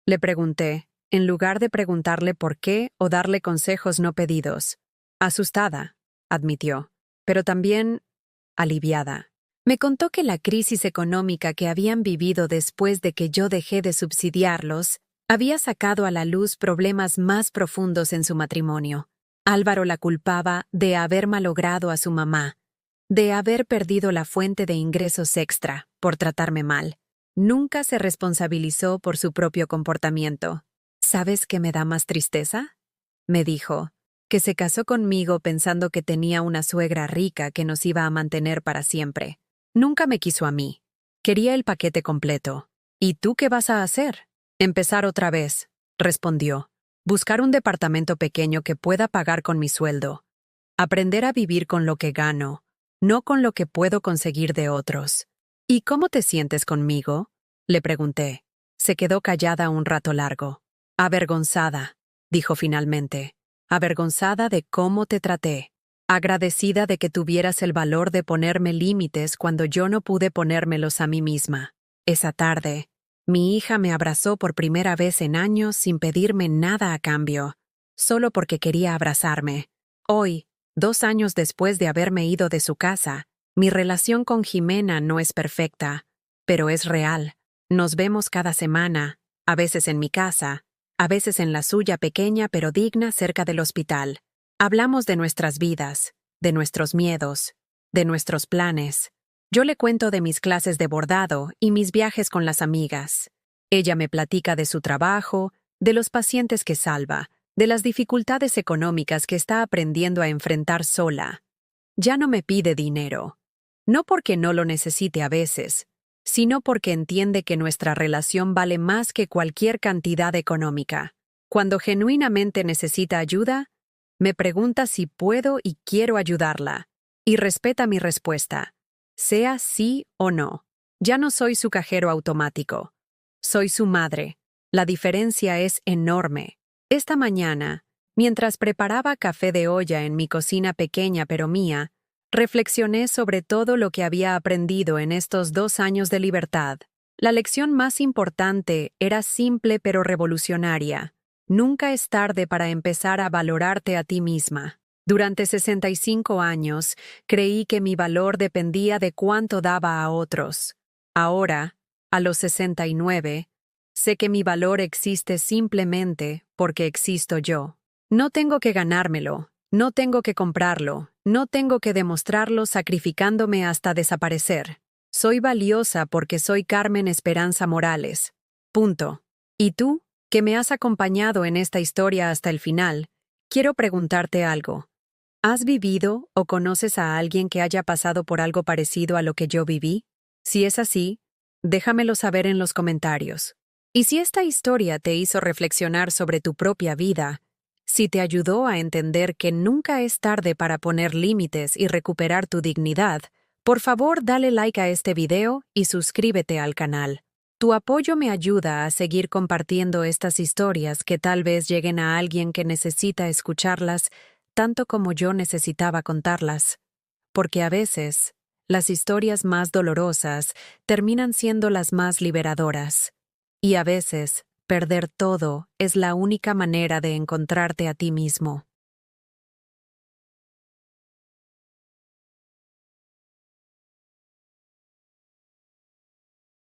le pregunté, en lugar de preguntarle por qué o darle consejos no pedidos. Asustada, admitió, pero también aliviada. Me contó que la crisis económica que habían vivido después de que yo dejé de subsidiarlos había sacado a la luz problemas más profundos en su matrimonio. Álvaro la culpaba de haber malogrado a su mamá, de haber perdido la fuente de ingresos extra por tratarme mal. Nunca se responsabilizó por su propio comportamiento. ¿Sabes qué me da más tristeza? Me dijo, que se casó conmigo pensando que tenía una suegra rica que nos iba a mantener para siempre. Nunca me quiso a mí. Quería el paquete completo. ¿Y tú qué vas a hacer? Empezar otra vez, respondió. Buscar un departamento pequeño que pueda pagar con mi sueldo. Aprender a vivir con lo que gano, no con lo que puedo conseguir de otros. ¿Y cómo te sientes conmigo? Le pregunté. Se quedó callada un rato largo. Avergonzada, dijo finalmente. Avergonzada de cómo te traté. Agradecida de que tuvieras el valor de ponerme límites cuando yo no pude ponérmelos a mí misma. Esa tarde, mi hija me abrazó por primera vez en años sin pedirme nada a cambio, solo porque quería abrazarme. Hoy, 2 años después de haberme ido de su casa, mi relación con Jimena no es perfecta, pero es real. Nos vemos cada semana, a veces en mi casa, a veces en la suya pequeña pero digna cerca del hospital. Hablamos de nuestras vidas, de nuestros miedos, de nuestros planes. Yo le cuento de mis clases de bordado y mis viajes con las amigas. Ella me platica de su trabajo, de los pacientes que salva, de las dificultades económicas que está aprendiendo a enfrentar sola. Ya no me pide dinero. No porque no lo necesite a veces, sino porque entiende que nuestra relación vale más que cualquier cantidad económica. Cuando genuinamente necesita ayuda, me pregunta si puedo y quiero ayudarla, y respeta mi respuesta, sea sí o no. Ya no soy su cajero automático. Soy su madre. La diferencia es enorme. Esta mañana, mientras preparaba café de olla en mi cocina pequeña pero mía, reflexioné sobre todo lo que había aprendido en estos 2 años de libertad. La lección más importante era simple pero revolucionaria. Nunca es tarde para empezar a valorarte a ti misma. Durante 65 años, creí que mi valor dependía de cuánto daba a otros. Ahora, a los 69, sé que mi valor existe simplemente porque existo yo. No tengo que ganármelo, no tengo que comprarlo, no tengo que demostrarlo sacrificándome hasta desaparecer. Soy valiosa porque soy Carmen Esperanza Morales. Punto. ¿Y tú, que me has acompañado en esta historia hasta el final, quiero preguntarte algo? ¿Has vivido o conoces a alguien que haya pasado por algo parecido a lo que yo viví? Si es así, déjamelo saber en los comentarios. Y si esta historia te hizo reflexionar sobre tu propia vida, si te ayudó a entender que nunca es tarde para poner límites y recuperar tu dignidad, por favor dale like a este video y suscríbete al canal. Tu apoyo me ayuda a seguir compartiendo estas historias que tal vez lleguen a alguien que necesita escucharlas tanto como yo necesitaba contarlas. Porque a veces, las historias más dolorosas terminan siendo las más liberadoras. Y a veces, perder todo es la única manera de encontrarte a ti mismo.